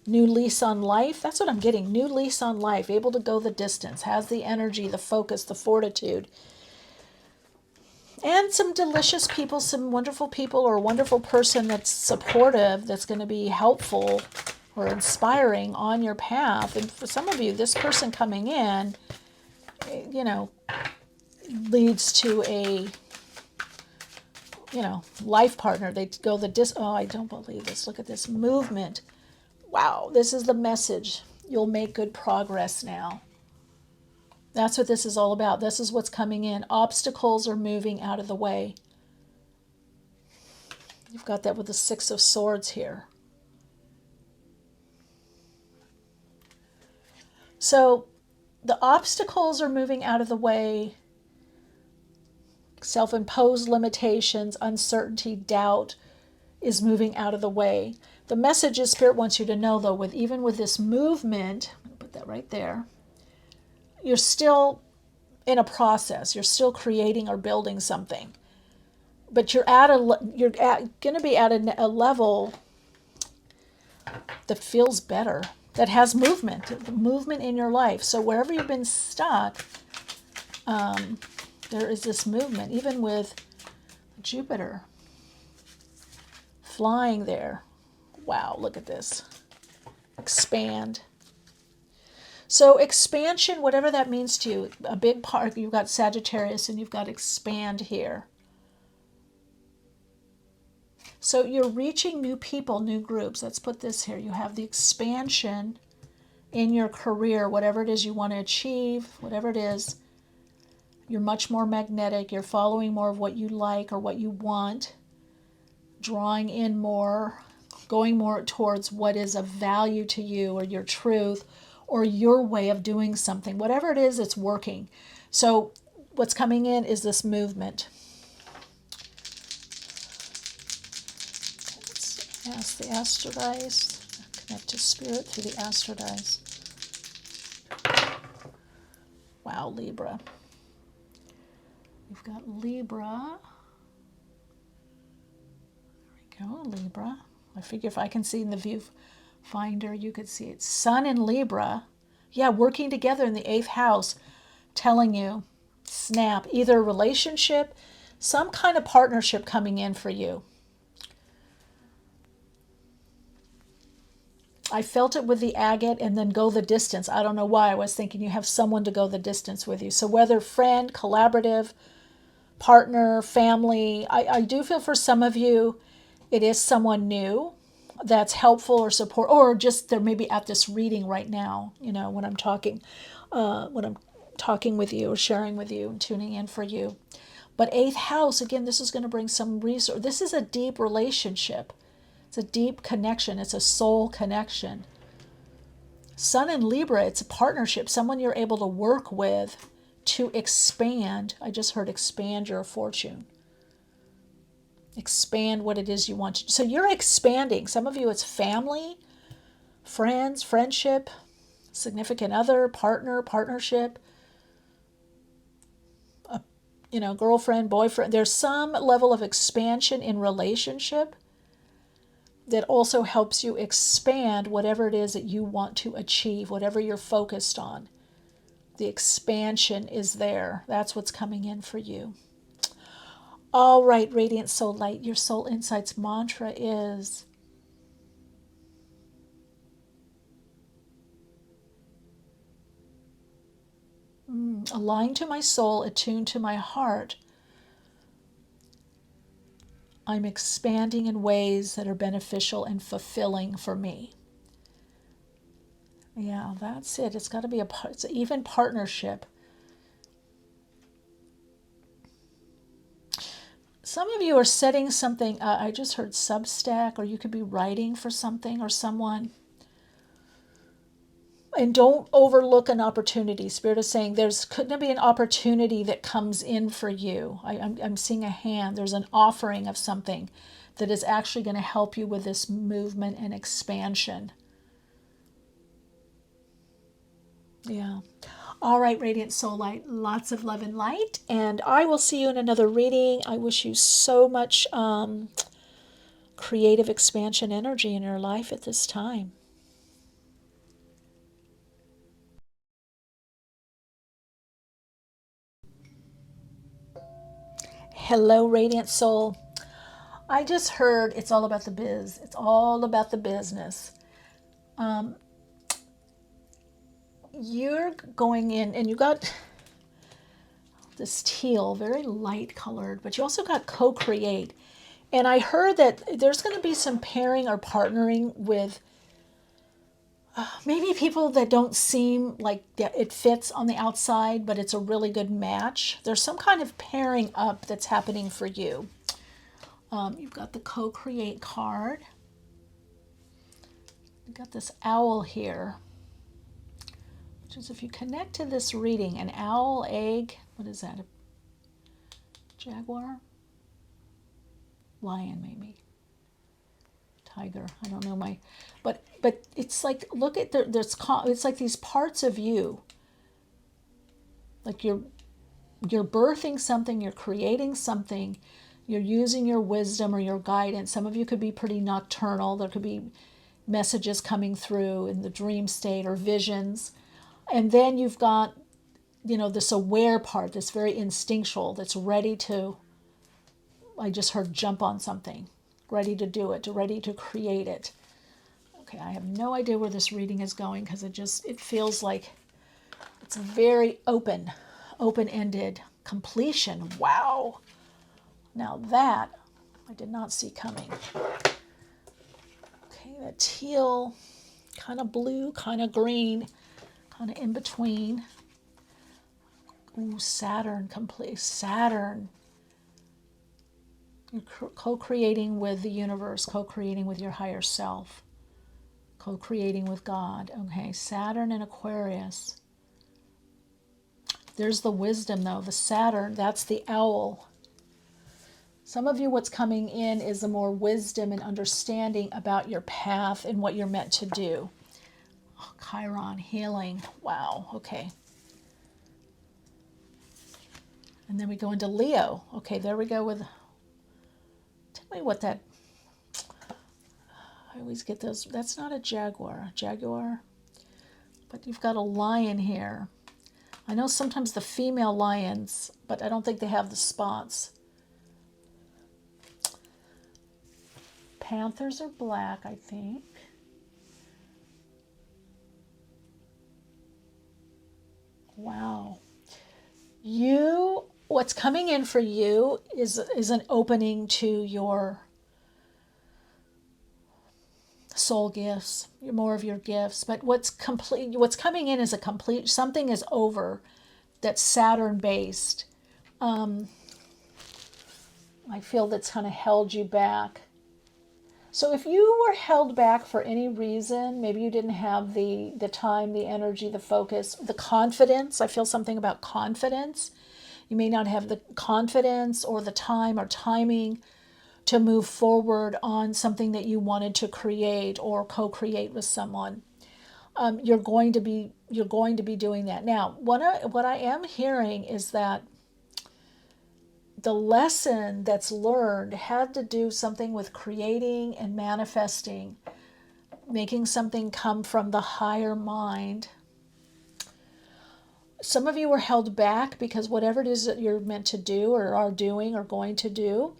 New lease on life. That's what I'm getting. New lease on life. Able to go the distance. Has the energy, the focus, the fortitude. And some delicious people, some wonderful people, or a wonderful person that's supportive, that's going to be helpful or inspiring on your path. And for some of you, this person coming in, leads to a, life partner. They go oh, I don't believe this. Look at this movement. Wow, this is the message. You'll make good progress now. That's what this is all about. This is what's coming in. Obstacles are moving out of the way. You've got that with the 6 of Swords here. So the obstacles are moving out of the way. Self-imposed limitations, uncertainty, doubt is moving out of the way. The message is Spirit wants you to know, though, with even with this movement, I'm going to put that right there, you're still in a process. You're still creating or building something. But you're going to be at a level that feels better, that has movement in your life. So wherever you've been stuck, there is this movement, even with Jupiter flying there. Wow, look at this. Expand. So expansion, whatever that means to you, a big part, you've got Sagittarius and you've got expand here. So you're reaching new people, new groups. Let's put this here. You have the expansion in your career, whatever it is you want to achieve, whatever it is. You're much more magnetic. You're following more of what you like or what you want, drawing in more, going more towards what is of value to you or your truth or your way of doing something. Whatever it is, it's working. So what's coming in is this movement. Let's ask the Astro Dice. Connect to Spirit through the Astro Dice. Wow, Libra. We've got Libra. There we go, Libra. I figure if I can see in the viewfinder, you could see it. Sun and Libra. Yeah, working together in the 8th house, telling you, snap, either a relationship, some kind of partnership coming in for you. I felt it with the agate and then go the distance. I don't know why. I was thinking you have someone to go the distance with you. So whether friend, collaborative, partner, family, I do feel for some of you, it is someone new that's helpful or support, or just they're maybe at this reading right now, you know, when I'm talking with you or sharing with you and tuning in for you. But 8th house, again, this is going to bring some resource. This is a deep relationship. It's a deep connection. It's a soul connection. Sun and Libra, it's a partnership, someone you're able to work with to expand. I just heard expand your fortune. Expand what it is you want to. So you're expanding. Some of you, it's family, friends, friendship, significant other, partner, partnership, girlfriend, boyfriend. There's some level of expansion in relationship that also helps you expand whatever it is that you want to achieve, whatever you're focused on. The expansion is there. That's what's coming in for you. All right, Radiant Soul Light, your Soul Insights mantra is aligned to my soul, attuned to my heart. I'm expanding in ways that are beneficial and fulfilling for me. Yeah, that's it. It's got to be it's an even partnership. Some of you are setting something, I just heard Substack, or you could be writing for something or someone. And don't overlook an opportunity. Spirit is saying there's couldn't be an opportunity that comes in for you. I'm seeing a hand. There's an offering of something that is actually going to help you with this movement and expansion. Yeah. All right, Radiant Soul Light, lots of love and light. And I will see you in another reading. I wish you so much creative expansion energy in your life at this time. Hello, Radiant Soul. I just heard it's all about the biz. It's all about the business. You're going in and you got this teal, very light colored, but you also got co-create. And I heard that there's going to be some pairing or partnering with maybe people that don't seem like it fits on the outside, but it's a really good match. There's some kind of pairing up that's happening for you. You've got the co-create card. You've got this owl here. which is if you connect to this reading, an owl, egg, what is that, a jaguar? Lion, maybe. Tiger, I don't know but it's like, look at, it's like these parts of you, like you're birthing something, you're creating something, you're using your wisdom or your guidance. Some of you could be pretty nocturnal. There could be messages coming through in the dream state or visions. And then you've got, this aware part, this very instinctual, that's ready to, I just heard jump on something, ready to do it, ready to create it. Okay, I have no idea where this reading is going because it feels like it's very open-ended completion. Wow. Now that I did not see coming. Okay, that teal, kind of blue, kind of green, kind of in between. Ooh, Saturn, complete. Saturn. You're co-creating with the universe, co-creating with your higher self, co-creating with God. Okay, Saturn and Aquarius. There's the wisdom, though. The Saturn, that's the owl. Some of you, what's coming in is a more wisdom and understanding about your path and what you're meant to do. Oh, Chiron, healing. Wow, okay. And then we go into Leo. Okay, there we go with... Tell me what that... I always get those... That's not a jaguar. Jaguar? But you've got a lion here. I know sometimes the female lions, but I don't think they have the spots. Panthers are black, I think. Wow. What's coming in for you is an opening to your soul gifts, more of your gifts. But what's coming in is a complete, something is over that's Saturn based. I feel that's kind of held you back. So if you were held back for any reason, maybe you didn't have the time, the energy, the focus, the confidence. I feel something about confidence. You may not have the confidence or the time or timing to move forward on something that you wanted to create or co-create with someone. You're going to be doing that. Now, what I am hearing is that the lesson that's learned had to do something with creating and manifesting, making something come from the higher mind. Some of you were held back because whatever it is that you're meant to do or are doing or going to do.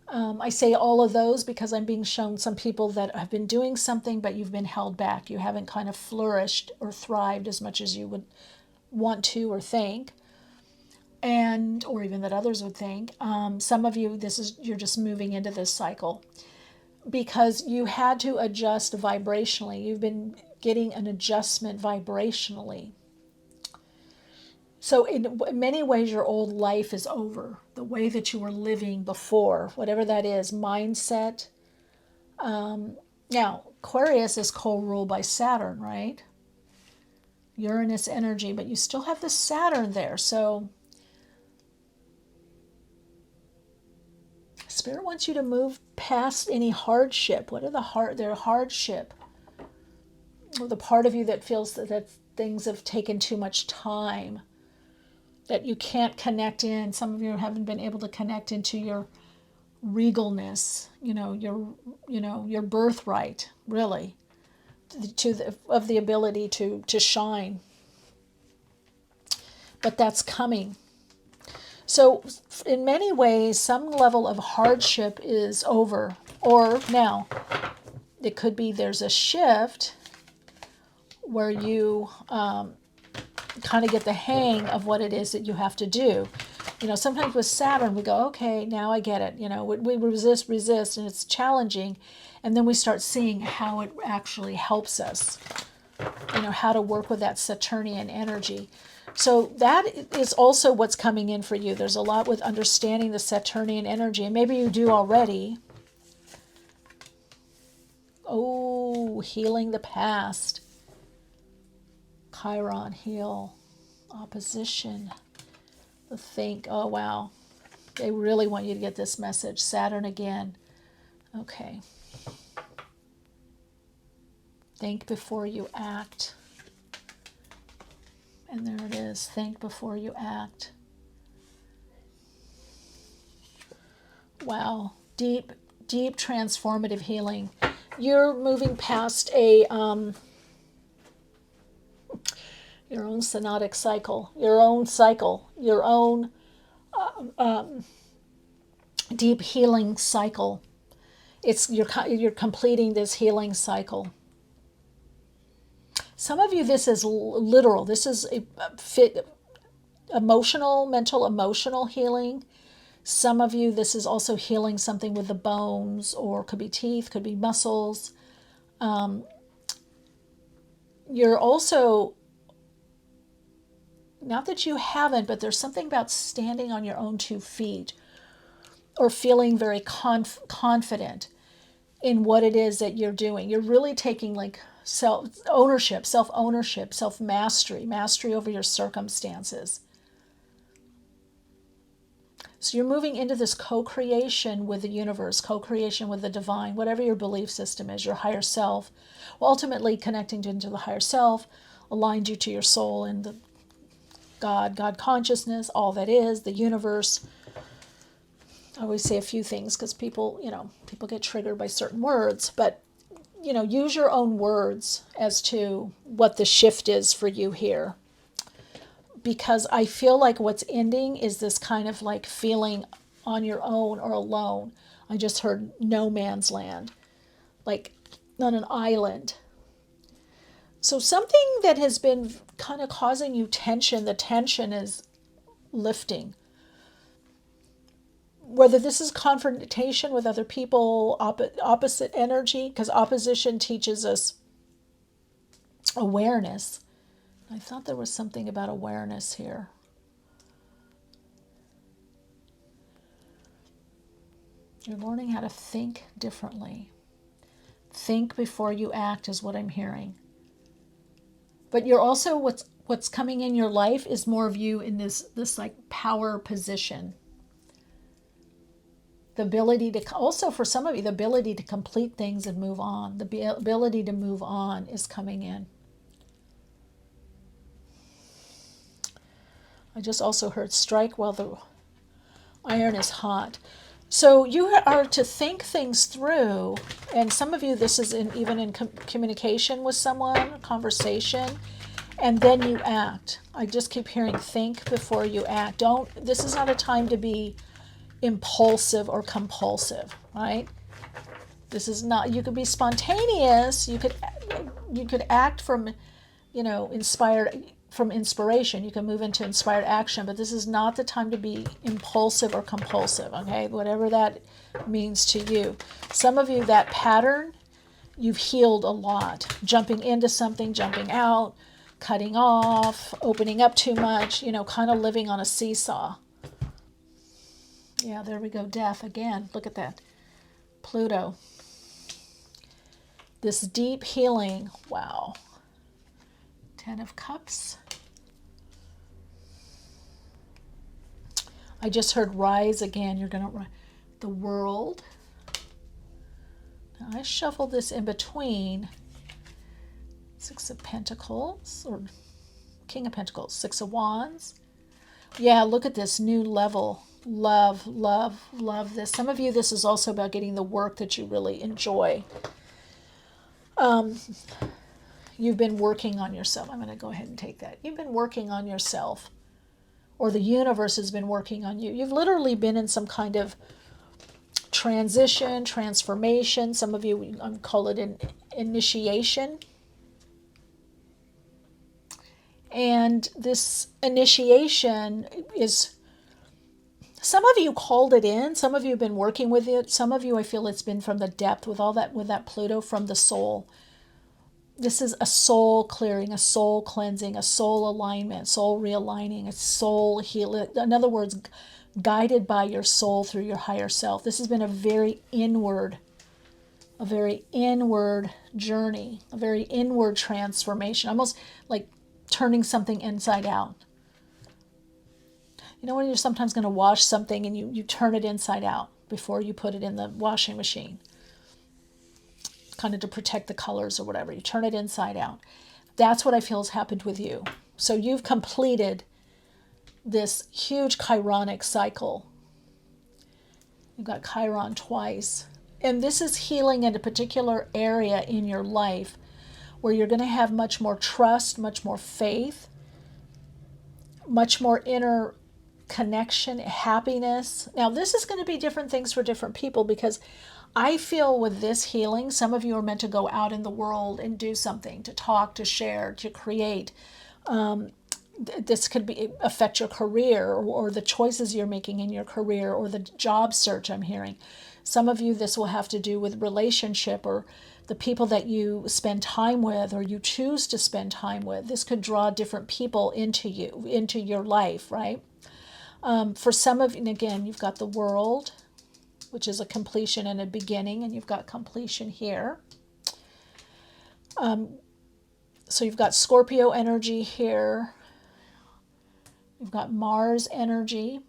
I say all of those because I'm being shown some people that have been doing something, but you've been held back. You haven't kind of flourished or thrived as much as you would want to or think. Or even that others would think. Some of you, you're just moving into this cycle because you had to adjust vibrationally. You've been getting an adjustment vibrationally. So in many ways, your old life is over. The way that you were living before, whatever that is, mindset. Now, Aquarius is co-ruled by Saturn, right? Uranus energy, but you still have the Saturn there. So Spirit wants you to move past any hardship. What are their hardship? Or the part of you that feels that things have taken too much time, that you can't connect in. Some of you haven't been able to connect into your regalness, your birthright, really, of the ability to shine. But that's coming. So in many ways, some level of hardship is over. Or now, it could be there's a shift where you kind of get the hang of what it is that you have to do. Sometimes with Saturn, we go, okay, now I get it. We resist, and it's challenging. And then we start seeing how it actually helps us, how to work with that Saturnian energy. So that is also what's coming in for you. There's a lot with understanding the Saturnian energy, and maybe you do already. Oh, healing the past. Chiron, heal. Opposition. The think. Oh, wow. They really want you to get this message. Saturn again. Okay. Think before you act. And there it is. Think before you act. Wow. Deep, deep transformative healing. You're moving past a your own synodic cycle, your own deep healing cycle. It's you're completing this healing cycle. Some of you, this is literal. This is a mental, emotional healing. Some of you, this is also healing something with the bones, or could be teeth, could be muscles. You're also, not that you haven't, but there's something about standing on your own 2 feet, or feeling very confident in what it is that you're doing. You're really taking like self-ownership, self-mastery, mastery over your circumstances. So you're moving into this co-creation with the universe, co-creation with the divine, whatever your belief system is, your higher self. Well, ultimately connecting into the higher self aligned you to your soul and the God consciousness, all that is, the universe. I always say a few things because people get triggered by certain words, but use your own words as to what the shift is for you here. Because I feel like what's ending is this kind of like feeling on your own or alone. I just heard no man's land, like on an island. So something that has been kind of causing you tension, the tension is lifting. Whether this is confrontation with other people, opposite energy, because opposition teaches us awareness. I thought there was something about awareness here. You're learning how to think differently. Think before you act is what I'm hearing. But you're also, what's coming in your life is more of you in this like power position. The ability to, also for some of you, the ability to complete things and move on. The ability to move on is coming in. I just also heard strike while the iron is hot. So you are to think things through, and some of you, this is even in communication with someone, conversation, and then you act. I just keep hearing think before you act. This is not a time to be impulsive or compulsive, right? This is not, you could be spontaneous, you could act from, inspiration. You can move into inspired action, but this is not the time to be impulsive or compulsive, okay? Whatever that means to you. Some of you, that pattern, you've healed a lot. Jumping into something, jumping out, cutting off, opening up too much, kind of living on a seesaw. Yeah, there we go. Death again. Look at that. Pluto. This deep healing. Wow. 10 of Cups. I just heard rise again. You're going to, the World. Now I shuffled this in between 6 of Pentacles, or King of Pentacles, 6 of Wands. Yeah, look at this new level. Love, love, love this. Some of you, this is also about getting the work that you really enjoy. You've been working on yourself. I'm going to go ahead and take that. You've been working on yourself, or the universe has been working on you. You've literally been in some kind of transition, transformation. Some of you call it an initiation. And this initiation is, some of you called it in. Some of you have been working with it. Some of you, I feel it's been from the depth with all that, with that Pluto, from the soul. This is a soul clearing, a soul cleansing, a soul alignment, soul realigning, a soul healing. In other words, guided by your soul through your higher self. This has been a very inward journey, a very inward transformation, almost like turning something inside out. You know when you're sometimes going to wash something and you turn it inside out before you put it in the washing machine, kind of to protect the colors or whatever. You turn it inside out. That's what I feel has happened with you. So you've completed this huge chironic cycle. You've got Chiron twice. And this is healing in a particular area in your life where you're going to have much more trust, much more faith, much more inner connection, happiness. Now, this is going to be different things for different people, because I feel with this healing, some of you are meant to go out in the world and do something, to talk, to share, to create. This could affect your career, or the choices you're making in your career, or the job search I'm hearing. Some of you, this will have to do with relationship, or the people that you spend time with, or you choose to spend time with. This could draw different people into you, into your life, right? For some of you, and again, you've got the World, which is a completion and a beginning, and you've got completion here. So you've got Scorpio energy here. You've got Mars energy.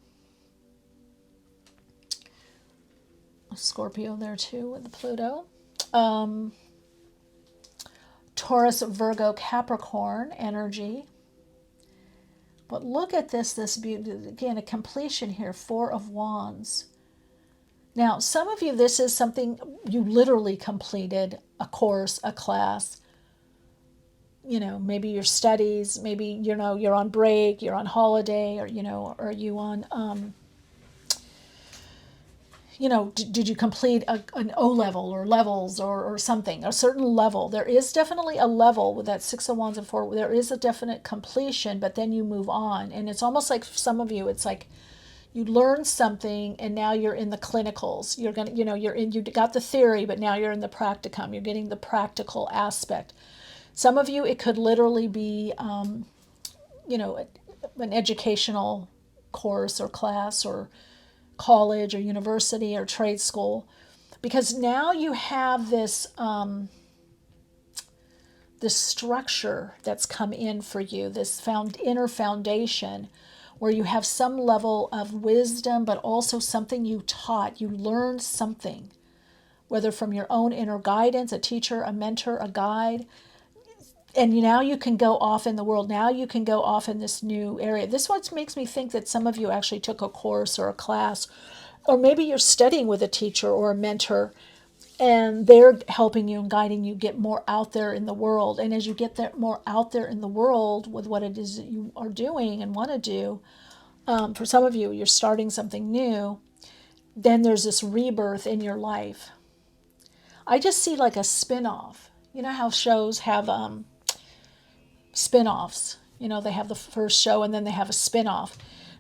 Scorpio there too with the Pluto. Taurus, Virgo, Capricorn energy. But look at this beauty, again, a completion here, Four of Wands. Now, some of you, this is something you literally completed, a course, a class, maybe your studies, maybe, you're on break, you're on holiday, or, are you on, did you complete an O level or levels or something, a certain level? There is definitely a level with that Six of Wands and Four. There is a definite completion, but then you move on. And it's almost like for some of you, it's like you learn something and now you're in the clinicals. You're going to, you got the theory, but now you're in the practicum. You're getting the practical aspect. Some of you, it could literally be, an educational course or class or college or university or trade school, because now you have this this structure that's come in for you, this inner foundation where you have some level of wisdom, but also something you taught, you learned something, whether from your own inner guidance, a teacher, a mentor, a guide. And now you can go off in the world. Now you can go off in this new area. This what makes me think that some of you actually took a course or a class, or maybe you're studying with a teacher or a mentor, and they're helping you and guiding you get more out there in the world. And as you get that more out there in the world with what it is that you are doing and want to do, for some of you, you're starting something new, then there's this rebirth in your life. I just see like a spin-off. You know how shows have spin-offs? They have the first show and then they have a spin-off.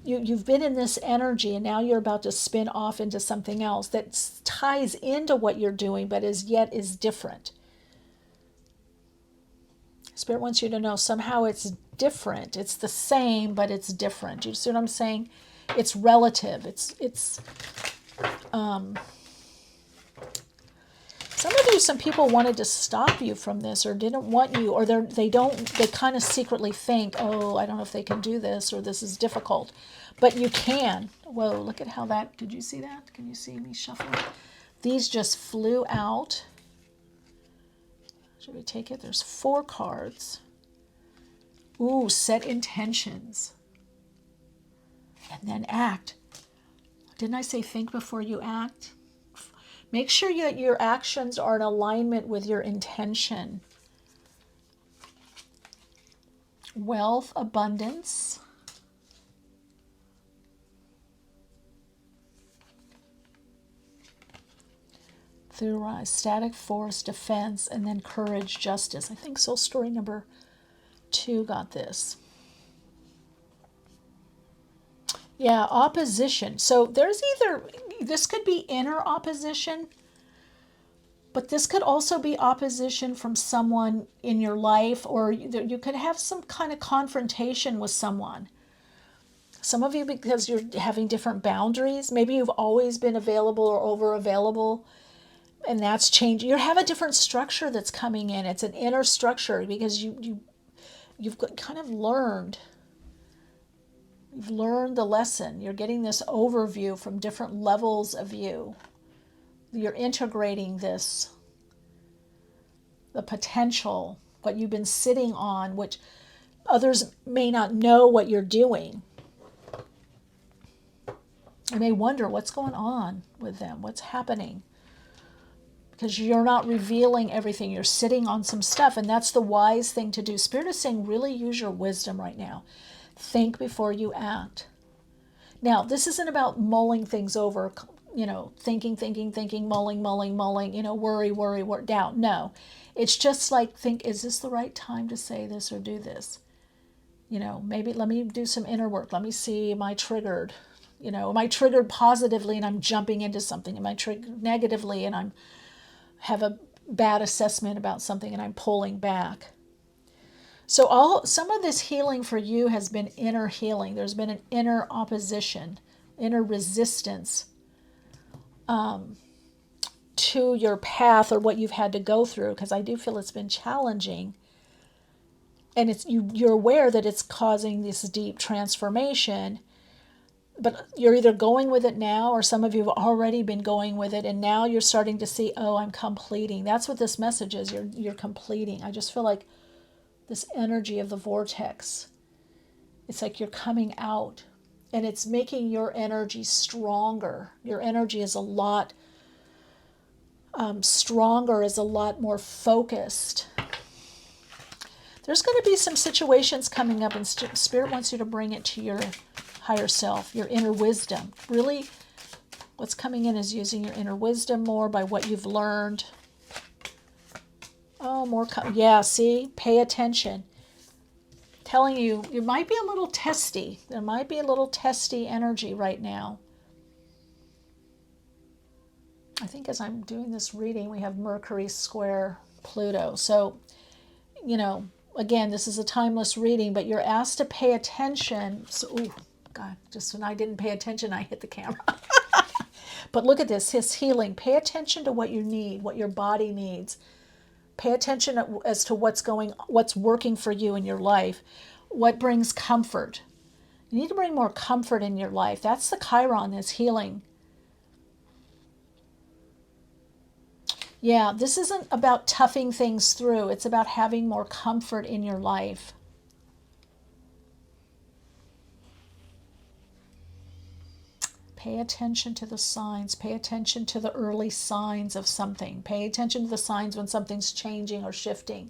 You've been in this energy and now you're about to spin off into something else that ties into what you're doing, but is different. Spirit wants you to know somehow it's different. It's the same, but it's different. You see what I'm saying? It's relative. Some people wanted to stop you from this, or didn't want you, or they kind of secretly think, oh, I don't know if they can do this, or this is difficult. But you can. Whoa, look at how that, did you see that? Can you see me shuffling? These just flew out. Should we take it? There's 4 cards. Ooh, set intentions. And then act. Didn't I say think before you act? Make sure that your actions are in alignment with your intention. Wealth, abundance. Through rise, static force, defense, and then courage, justice. I think soul story number 2 got this. Yeah, opposition. So there's this could be inner opposition, but this could also be opposition from someone in your life, or you could have some kind of confrontation with someone. Some of you, because you're having different boundaries, maybe you've always been available or over available, and that's changed. You have a different structure that's coming in. It's an inner structure because you've kind of learned. You've learned the lesson. You're getting this overview from different levels of you. You're integrating this, the potential, what you've been sitting on, which others may not know what you're doing. They may wonder what's going on with them, what's happening. Because you're not revealing everything. You're sitting on some stuff, and that's the wise thing to do. Spirit is saying, really use your wisdom right now. Think before you act. Now, this isn't about mulling things over, thinking, mulling, worry, doubt. No. It's just like, think, is this the right time to say this or do this? Maybe let me do some inner work. Let me see, am I triggered? Am I triggered positively and I'm jumping into something? Am I triggered negatively and I'm have a bad assessment about something and I'm pulling back? So some of this healing for you has been inner healing. There's been an inner opposition, inner resistance to your path or what you've had to go through, because I do feel it's been challenging. And you're aware that it's causing this deep transformation, but you're either going with it now, or some of you have already been going with it, and now you're starting to see, oh, I'm completing. That's what this message is. You're completing. I just feel like this energy of the vortex. It's like you're coming out, and it's making your energy stronger. Your energy is a lot stronger, is a lot more focused. There's going to be some situations coming up, and Spirit wants you to bring it to your higher self, your inner wisdom. Really, what's coming in is using your inner wisdom more by what you've learned. Oh, more. Yeah, see? Pay attention. Telling you, you might be a little testy. There might be a little testy energy right now. I think as I'm doing this reading, we have Mercury square Pluto. So, again, this is a timeless reading, but you're asked to pay attention. So, oh, God, just when I didn't pay attention, I hit the camera. But look at this, his healing. Pay attention to what you need, what your body needs. Pay attention as to what's working for you in your life, what brings comfort. You need to bring more comfort in your life. That's the Chiron, is healing. Yeah, this isn't about toughing things through. It's about having more comfort in your life. Pay attention to the signs. Pay attention to the early signs of something. Pay attention to the signs when something's changing or shifting.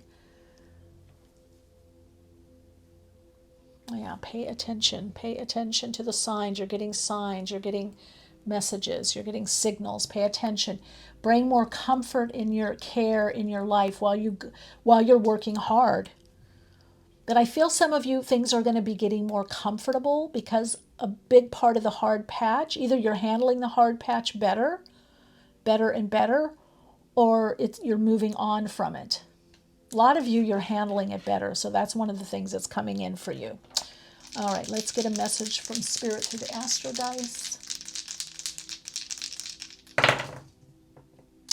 Yeah, pay attention. Pay attention to the signs. You're getting signs. You're getting messages. You're getting signals. Pay attention. Bring more comfort in your care in your life while you're working hard. But I feel some of you, things are going to be getting more comfortable because a big part of the hard patch, either you're handling the hard patch better and better, or you're moving on from it. A lot of you, you're handling it better. So that's one of the things that's coming in for you. All right, let's get a message from Spirit through the Astro Dice.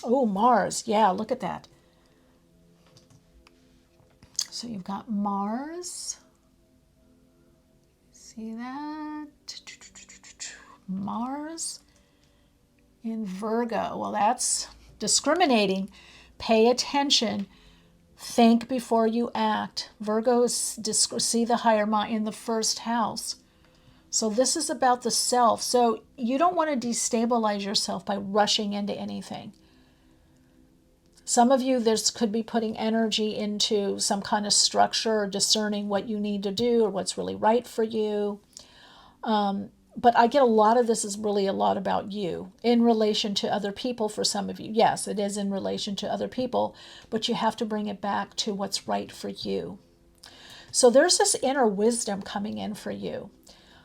Oh, Mars. Yeah, look at that. So you've got Mars. See that? Mars in Virgo. Well, that's discriminating. Pay attention. Think before you act. Virgos see the higher mind in the first house. So this is about the self. So you don't want to destabilize yourself by rushing into anything. Some of you, could be putting energy into some kind of structure or discerning what you need to do or what's really right for you. But I get a lot of this is really a lot about you in relation to other people for some of you. Yes, it is in relation to other people, but you have to bring it back to what's right for you. So there's this inner wisdom coming in for you.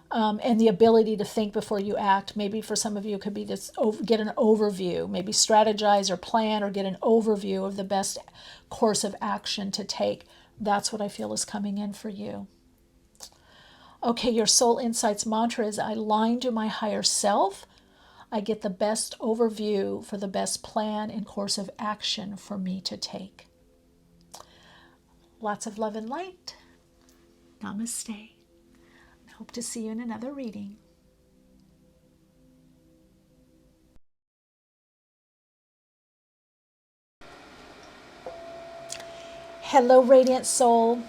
And the ability to think before you act. Maybe for some of you it could be this, get an overview, maybe strategize or plan or get an overview of the best course of action to take. That's what I feel is coming in for you. Okay, your Soul Insights mantra is, I align to my higher self. I get the best overview for the best plan and course of action for me to take. Lots of love and light. Namaste. I hope to see you in another reading. Hello, Radiant Soul.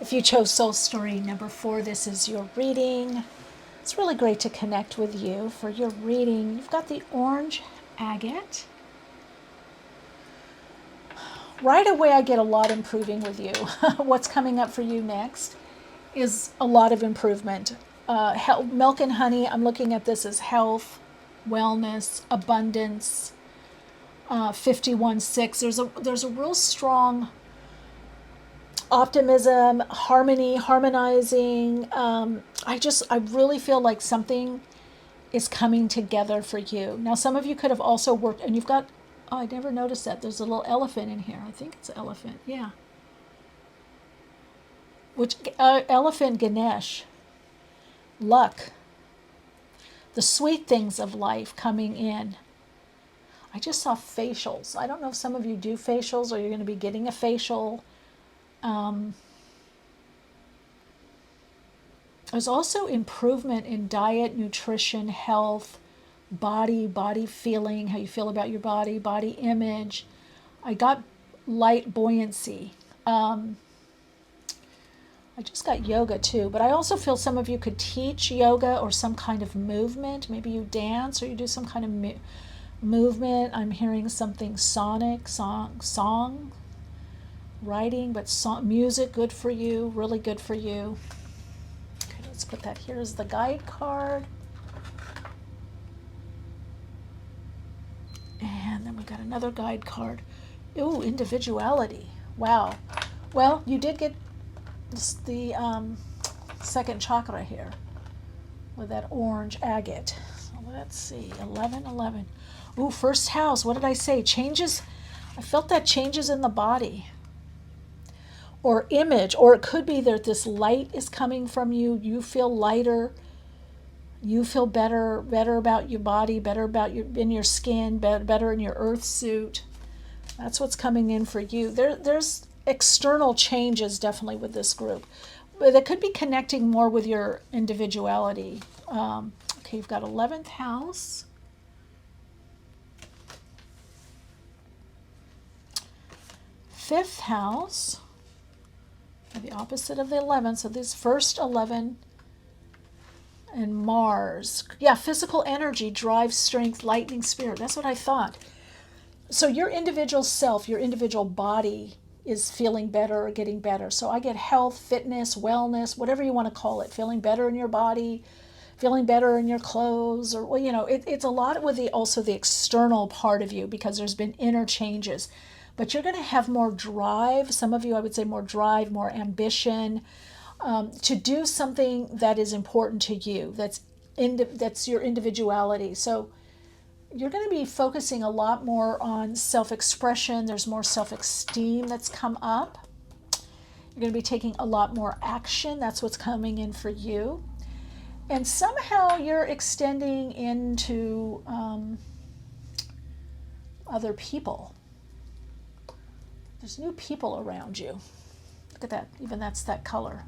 If you chose Soul Story number 4, this is your reading. It's really great to connect with you for your reading. You've got the orange agate. Right away, I get a lot improving with you. What's coming up for you next is a lot of improvement. Milk and honey, I'm looking at this as health, wellness, abundance. 51-6. There's a real strong optimism, harmony, harmonizing. I really feel like something is coming together for you. Now, some of you could have also worked, and you've got, oh, I never noticed that. There's a little elephant in here. I think it's an elephant. Yeah. Which, elephant Ganesh. Luck. The sweet things of life coming in. I just saw facials. I don't know if some of you do facials or you're going to be getting a facial. There's also improvement in diet, nutrition, health, body feeling, how you feel about your body image. I got light buoyancy. I just got yoga too, but I also feel some of you could teach yoga or some kind of movement. Maybe you dance or you do some kind of movement. I'm hearing something sonic, song, writing, but music, good for you, really good for you. Okay, let's put that here as the guide card. And then we got another guide card. Ooh, individuality. Wow. Well, you did get the second chakra here with that orange agate. So let's see, 11. Ooh, first house. What did I say? Changes. I felt that changes in the body. Or image, or it could be that this light is coming from you. You feel lighter. You feel better about your body, better about your skin, better in your earth suit. That's what's coming in for you. There's external changes definitely with this group, but it could be connecting more with your individuality. Okay, you've got 11th house. Fifth house. The opposite of the 11th. So this first 11 and Mars. Yeah, physical energy, drive, strength, lightning, spirit. That's what I thought. So your individual self, your individual body is feeling better or getting better. So I get health, fitness, wellness, whatever you want to call it. Feeling better in your body, feeling better in your clothes, or, well, you know, it's a lot with also the external part of you because there's been inner changes. But you're going to have more drive. Some of you, I would say more drive, more ambition to do something that is important to you. That's your individuality. So you're going to be focusing a lot more on self-expression. There's more self-esteem that's come up. You're going to be taking a lot more action. That's what's coming in for you. And somehow you're extending into other people. There's new people around you. Look at that. Even that's that color.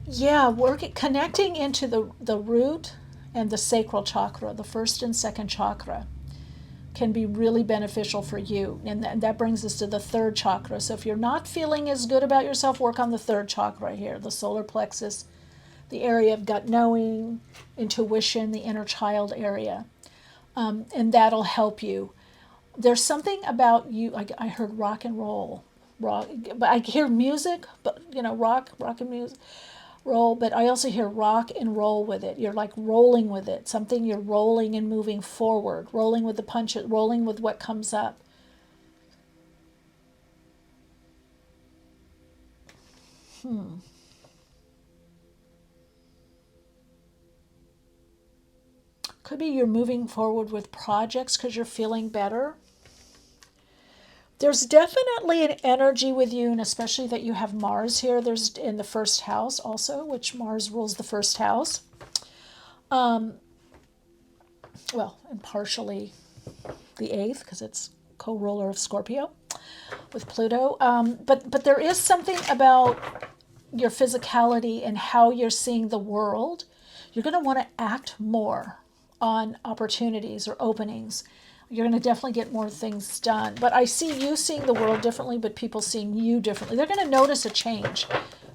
Yeah, connecting into the root and the sacral chakra, the first and second chakra, can be really beneficial for you. And that brings us to the third chakra. So if you're not feeling as good about yourself, work on the third chakra here, the solar plexus, the area of gut knowing, intuition, the inner child area. And that'll help you. There's something about you. I heard rock and roll, but I hear music, but rock and music, roll. But I also hear rock and roll with it. You're like rolling with it. Something you're rolling and moving forward, rolling with the punches, rolling with what comes up. Could be you're moving forward with projects because you're feeling better. There's definitely an energy with you, and especially that you have Mars here. There's in the first house also, which Mars rules the first house. Well, and partially the 8th because it's co-ruler of Scorpio. with Pluto. But there is something about your physicality and how you're seeing the world. You're going to want to act more on opportunities or openings. You're going to definitely get more things done. But I see you seeing the world differently, but people seeing you differently. They're going to notice a change.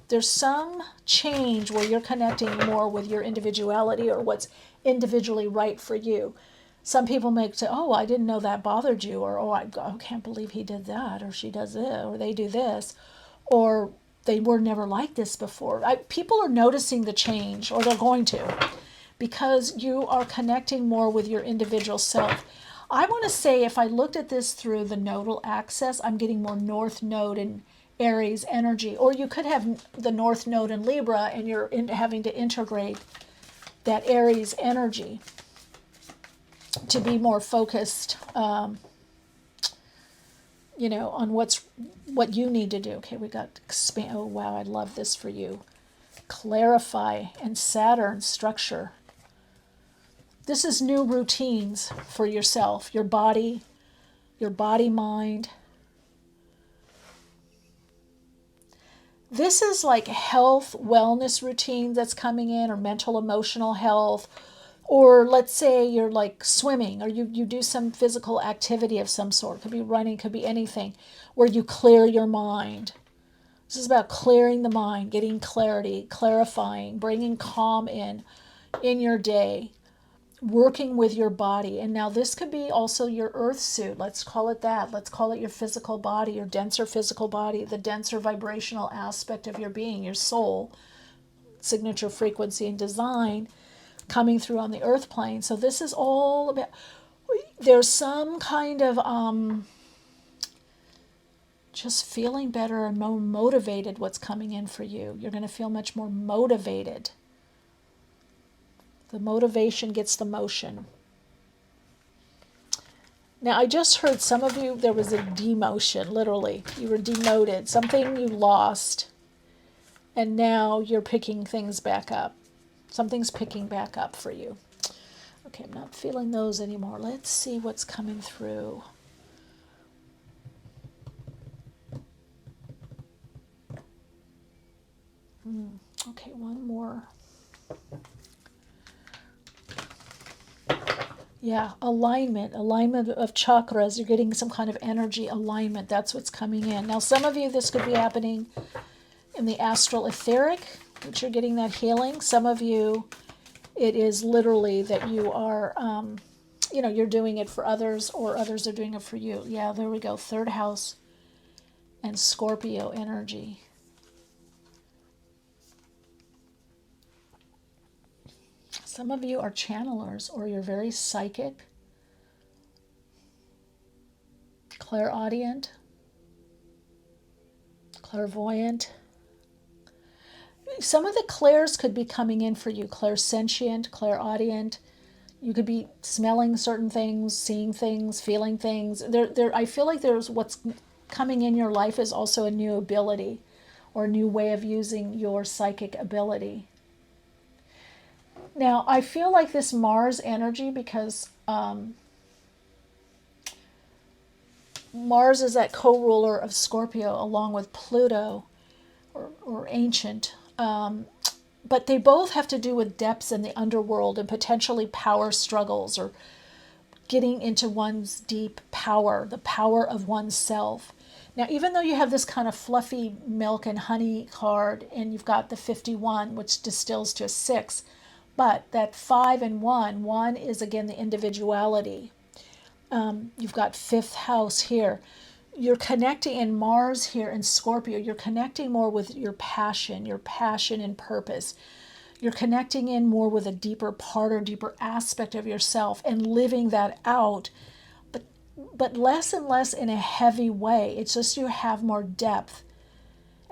There's some change where you're connecting more with your individuality or what's individually right for you. Some people may say, oh, I didn't know that bothered you, or oh, I can't believe he did that, or she does it, or they do this, or they were never like this before. People are noticing the change, or they're going to, because you are connecting more with your individual self. I want to say if I looked at this through the nodal axis, I'm getting more North Node and Aries energy, or you could have the North Node in Libra and you're having to integrate that Aries energy to be more focused, on what you need to do. Okay, we got expand. Oh wow, I love this for you. Clarify and Saturn structure. This is new routines for yourself, your body, mind. This is like health, wellness routine that's coming in, or mental, emotional health. Or let's say you're like swimming, or you do some physical activity of some sort. Could be running, could be anything, where you clear your mind. This is about clearing the mind, getting clarity, clarifying, bringing calm in your day, working with your body. And now this could be also your earth suit. Let's call it that. Let's call it your physical body, your denser physical body, the denser vibrational aspect of your being, your soul, signature frequency and design coming through on the earth plane. So this is all about, there's some kind of just feeling better and more motivated what's coming in for you. You're going to feel much more motivated. The motivation gets the motion. Now, I just heard some of you, there was a demotion, literally. You were demoted, something you lost, and now you're picking things back up. Something's picking back up for you. Okay, I'm not feeling those anymore. Let's see what's coming through. Okay, one more. Yeah, alignment of chakras. You're getting some kind of energy alignment. That's what's coming in. Now, some of you, this could be happening in the astral etheric, that you're getting that healing. Some of you, it is literally that you are, you're doing it for others, or others are doing it for you. Yeah, there we go. Third house and Scorpio energy. Some of you are channelers, or you're very psychic, clairaudient, clairvoyant. Some of the clairs could be coming in for you, clairsentient, clairaudient. You could be smelling certain things, seeing things, feeling things. I feel like there's what's coming in your life is also a new ability, or a new way of using your psychic ability. Now, I feel like this Mars energy, because Mars is that co-ruler of Scorpio along with Pluto, or ancient. But they both have to do with depths in the underworld and potentially power struggles, or getting into one's deep power, the power of oneself. Now, even though you have this kind of fluffy milk and honey card, and you've got the 51, which distills to a 6, but that 5 and 1 is again the individuality. You've got 5th house here. You're connecting in Mars here in Scorpio. You're connecting more with your passion and purpose. You're connecting in more with a deeper part or deeper aspect of yourself and living that out, but less and less in a heavy way. It's just you have more depth.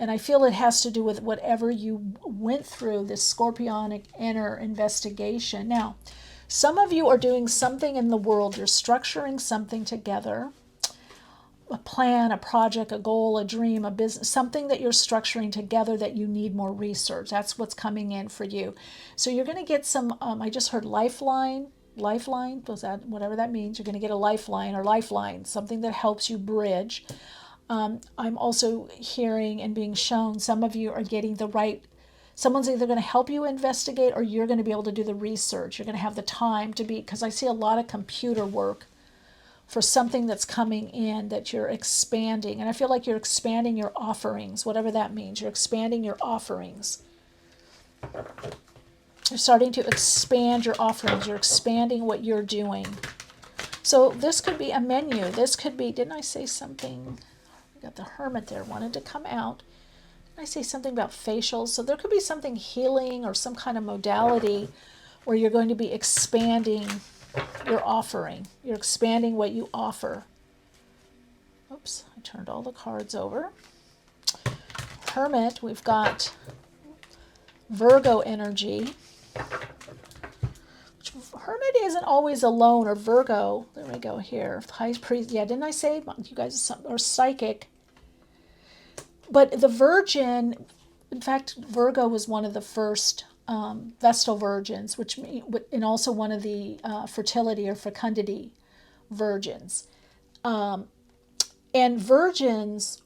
And I feel it has to do with whatever you went through, this scorpionic inner investigation. Now, some of you are doing something in the world. You're structuring something together, a plan, a project, a goal, a dream, a business, something that you're structuring together that you need more research. That's what's coming in for you. So you're going to get some, I just heard lifeline, was that, whatever that means, you're going to get a lifeline or lifeline, something that helps you bridge. I'm also hearing and being shown some of you are getting the right, someone's either going to help you investigate or you're going to be able to do the research. You're going to have the time to be, because I see a lot of computer work for something that's coming in that you're expanding. And I feel like you're expanding your offerings, whatever that means. You're expanding your offerings. You're starting to expand your offerings. You're expanding what you're doing. So this could be a menu. This could be, didn't I say something? I got the Hermit there, wanted to come out. Didn't I say something about facials? So there could be something healing or some kind of modality where you're going to be expanding your offering. You're expanding what you offer. Oops, I turned all the cards over. Hermit, we've got Virgo energy. Hermit isn't always alone, or Virgo. There we go here. High priest. Yeah, didn't I say you guys are psychic? But the Virgin, in fact, Virgo was one of the first Vestal virgins, and also one of the fertility or fecundity virgins. And virgins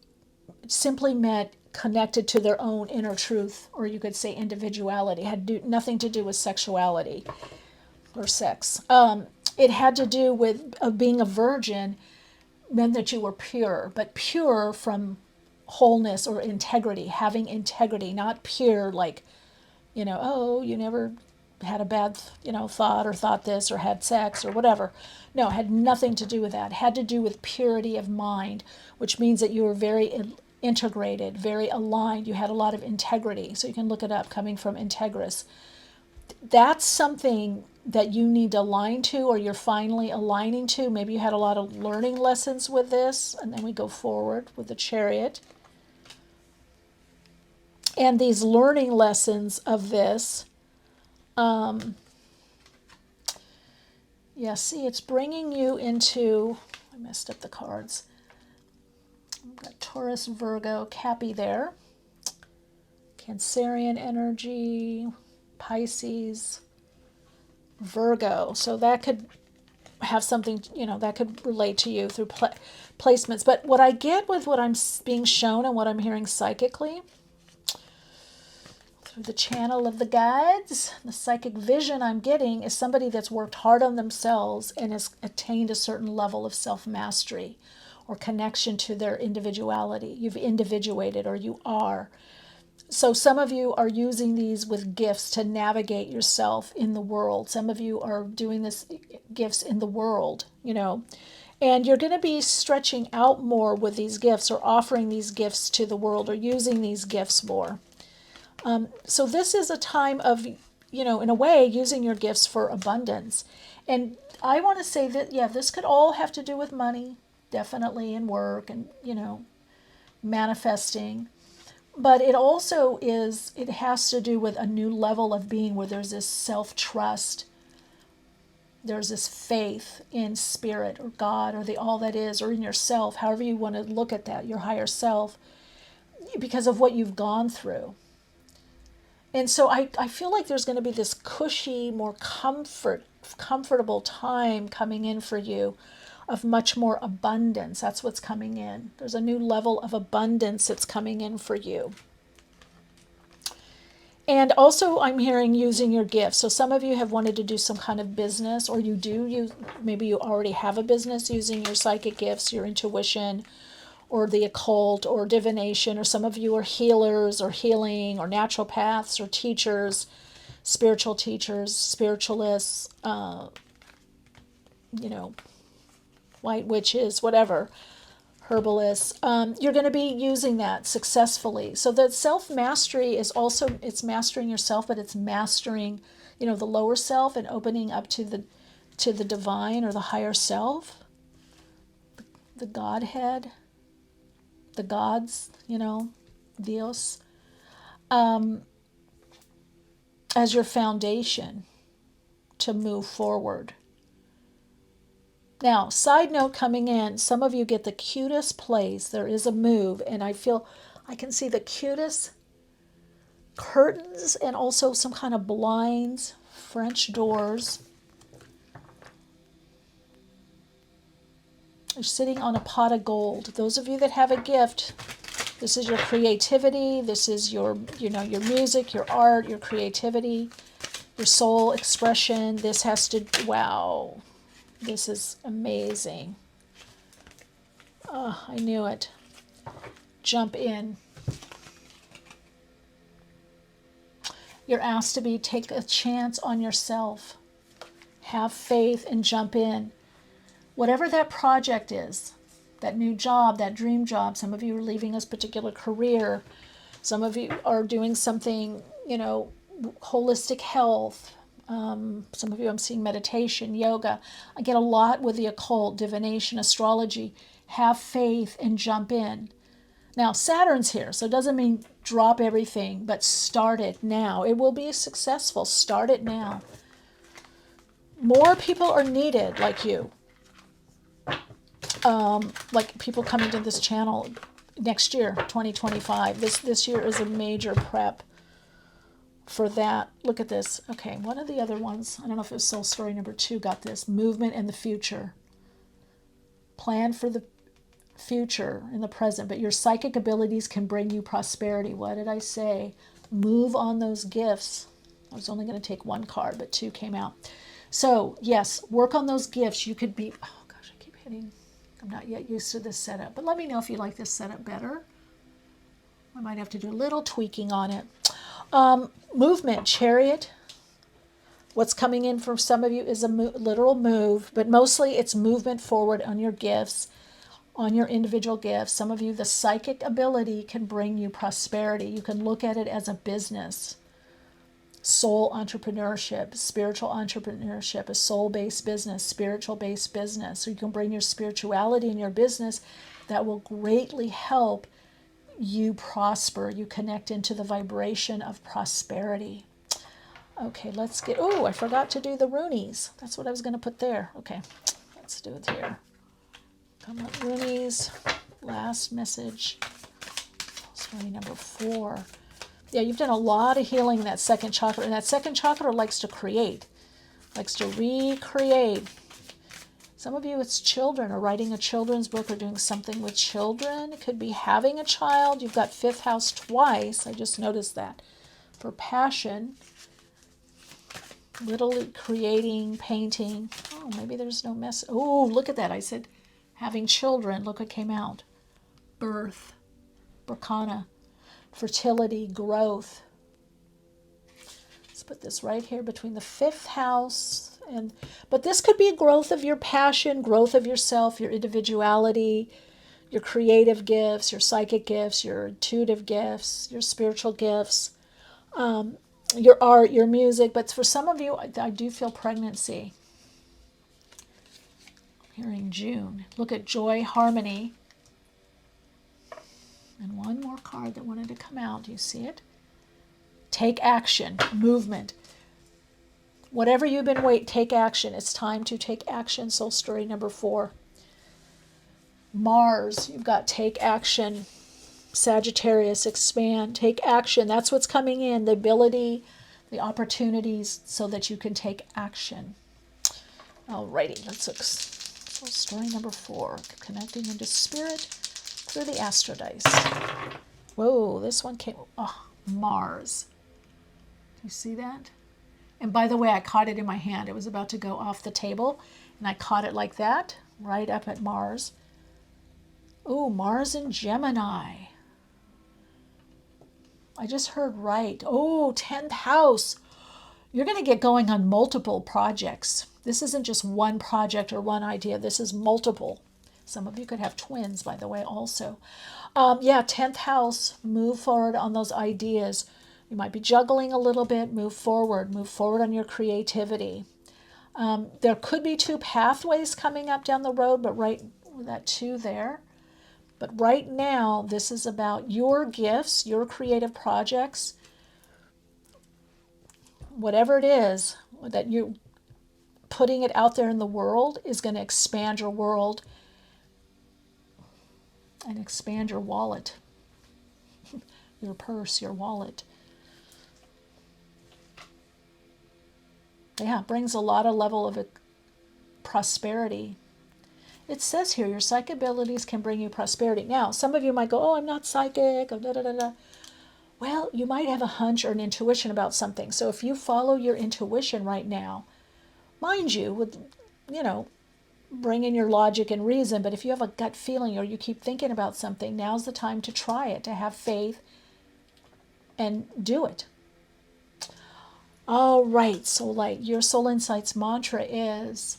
simply meant connected to their own inner truth, or you could say individuality. It had nothing to do with sexuality or sex. It had to do with being a virgin meant that you were pure, but pure from wholeness or integrity, having integrity, not pure like, oh, you never had a bad, thought or thought this or had sex or whatever. No, it had nothing to do with that. It had to do with purity of mind, which means that you were very integrated, very aligned. You had a lot of integrity. So you can look it up, coming from Integris. That's something that you need to align to, or you're finally aligning to. Maybe you had a lot of learning lessons with this, and then we go forward with the Chariot. And these learning lessons of this, see, it's bringing you into, I messed up the cards. I've got Taurus, Virgo, Cappy there. Cancerian energy, Pisces, Virgo. So that could have something, that could relate to you through placements. But what I get with what I'm being shown and what I'm hearing psychically, through the channel of the guides, the psychic vision I'm getting is somebody that's worked hard on themselves and has attained a certain level of self-mastery or connection to their individuality. You've individuated, or you are. So some of you are using these with gifts to navigate yourself in the world. Some of you are doing this gifts in the world, and you're going to be stretching out more with these gifts, or offering these gifts to the world, or using these gifts more. So this is a time of, in a way, using your gifts for abundance. And I want to say that, this could all have to do with money, definitely, and work, and, manifesting. But it also it has to do with a new level of being, where there's this self-trust. There's this faith in spirit or God or the all that is, or in yourself, however you want to look at that, your higher self, because of what you've gone through. And so I feel like there's going to be this cushy, more comfortable time coming in for you, of much more abundance. That's what's coming in. There's a new level of abundance that's coming in for you. And also I'm hearing using your gifts. So some of you have wanted to do some kind of business, or maybe you already have a business using your psychic gifts, your intuition, or the occult, or divination, or some of you are healers, or healing, or naturopaths, or teachers, spiritualists, white witches, whatever, herbalists. You're going to be using that successfully. So that self-mastery is also, it's mastering yourself, but it's mastering, the lower self, and opening up to the divine, or the higher self, the Godhead, the gods, Dios, as your foundation to move forward. Now, side note coming in, some of you get the cutest place. There is a move, and I can see the cutest curtains, and also some kind of blinds, French doors. You're sitting on a pot of gold. Those of you that have a gift, this is your creativity. This is your, your music, your art, your creativity, your soul expression. This has to, wow, this is amazing. Oh, I knew it. Jump in. You're asked to take a chance on yourself. Have faith and jump in. Whatever that project is, that new job, that dream job, some of you are leaving this particular career. Some of you are doing something, holistic health. Some of you I'm seeing meditation, yoga. I get a lot with the occult, divination, astrology. Have faith and jump in. Now, Saturn's here, so it doesn't mean drop everything, but start it now. It will be successful. Start it now. More people are needed like you. Like people coming to this channel next year, 2025. This year is a major prep for that. Look at this. Okay, one of the other ones, I don't know if it was soul story number 2, got this. Movement in the future. Plan for the future in the present, but your psychic abilities can bring you prosperity. What did I say? Move on those gifts. I was only going to take one card, but 2 came out. So yes, work on those gifts. You could be, oh gosh, I keep hitting. I'm not yet used to this setup, but let me know if you like this setup better. I might have to do a little tweaking on it. Movement, Chariot. What's coming in for some of you is a literal move, but mostly it's movement forward on your gifts, on your individual gifts. Some of you, the psychic ability can bring you prosperity. You can look at it as a business. Soul entrepreneurship, spiritual entrepreneurship, a soul-based business, spiritual-based business. So you can bring your spirituality in your business. That will greatly help you prosper. You connect into the vibration of prosperity. Okay, let's get, oh, I forgot to do the Roonies. That's what I was going to put there. Okay, let's do it here. Come on, Roonies. Last message. Story number 4. Yeah, you've done a lot of healing in that second chakra, and that second chakra likes to create, likes to recreate. Some of you, it's children, or writing a children's book, or doing something with children. It could be having a child. You've got 5th house twice. I just noticed that. For passion, literally creating, painting. Oh, maybe there's no mess. Oh, look at that. I said having children. Look what came out. Birth, Berkana. Fertility, growth. Let's put this right here between the 5th house and, but this could be a growth of your passion, growth of yourself, your individuality, your creative gifts, your psychic gifts, your intuitive gifts, your spiritual gifts, your art, your music. But for some of you, I do feel pregnancy. Hearing June. Look at joy, harmony. And one more card that wanted to come out. Do you see it? Take action, movement. Whatever you've been waiting, take action. It's time to take action. Soul story number 4. Mars, you've got take action. Sagittarius, expand. Take action. That's what's coming in. The ability, the opportunities so that you can take action. Alrighty, let's look. Soul story number 4. Connecting into spirit through the astro dice. Whoa, this one came, oh, Mars. Do you see that? And by the way, I caught it in my hand. It was about to go off the table, and I caught it like that, right up at Mars. Oh, Mars and Gemini. I just heard right. Oh, 10th house. You're going to get going on multiple projects. This isn't just one project or one idea. This is multiple. Some of you could have twins, by the way, also. Yeah, 10th house, move forward on those ideas. You might be juggling a little bit, move forward on your creativity. There could be 2 pathways coming up down the road, but right with that 2 there. But right now, this is about your gifts, your creative projects, whatever it is that you're putting it out there in the world is going to expand your world and expand your wallet, your purse, your wallet. Yeah, it brings a lot of level of prosperity. It says here, your psychic abilities can bring you prosperity. Now, some of you might go, oh, I'm not psychic, oh, da da da da. Well, you might have a hunch or an intuition about something. So if you follow your intuition right now, mind you, with, you know, bring in your logic and reason, but if you have a gut feeling or you keep thinking about something, now's the time to try it, to have faith and do it. All right, Soul Light, your Soul Insights mantra is,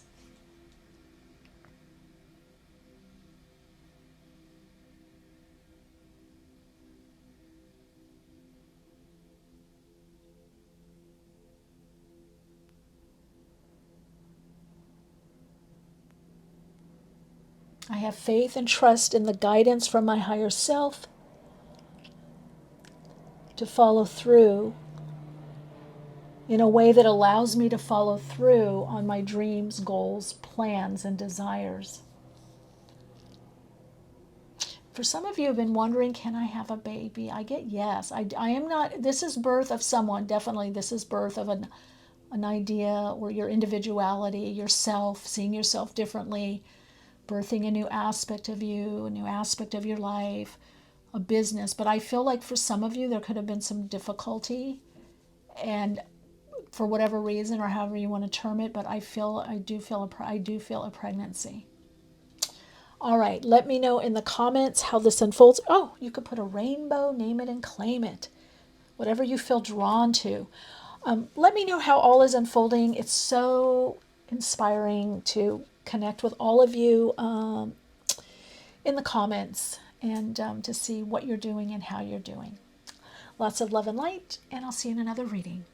I have faith and trust in the guidance from my higher self to follow through in a way that allows me to follow through on my dreams, goals, plans, and desires. For some of you have been wondering, can I have a baby? I get yes. I am not, this is birth of someone, definitely. This is birth of an idea or your individuality, yourself, seeing yourself differently, birthing a new aspect of you, a new aspect of your life, a business. But I feel like for some of you, there could have been some difficulty, and for whatever reason or however you want to term it, but I do feel a pregnancy. All right, let me know in the comments how this unfolds. Oh, you could put a rainbow, name it and claim it, whatever you feel drawn to. Let me know how all is unfolding. It's so inspiring to connect with all of you in the comments and to see what you're doing and how you're doing. Lots of love and light, and I'll see you in another reading.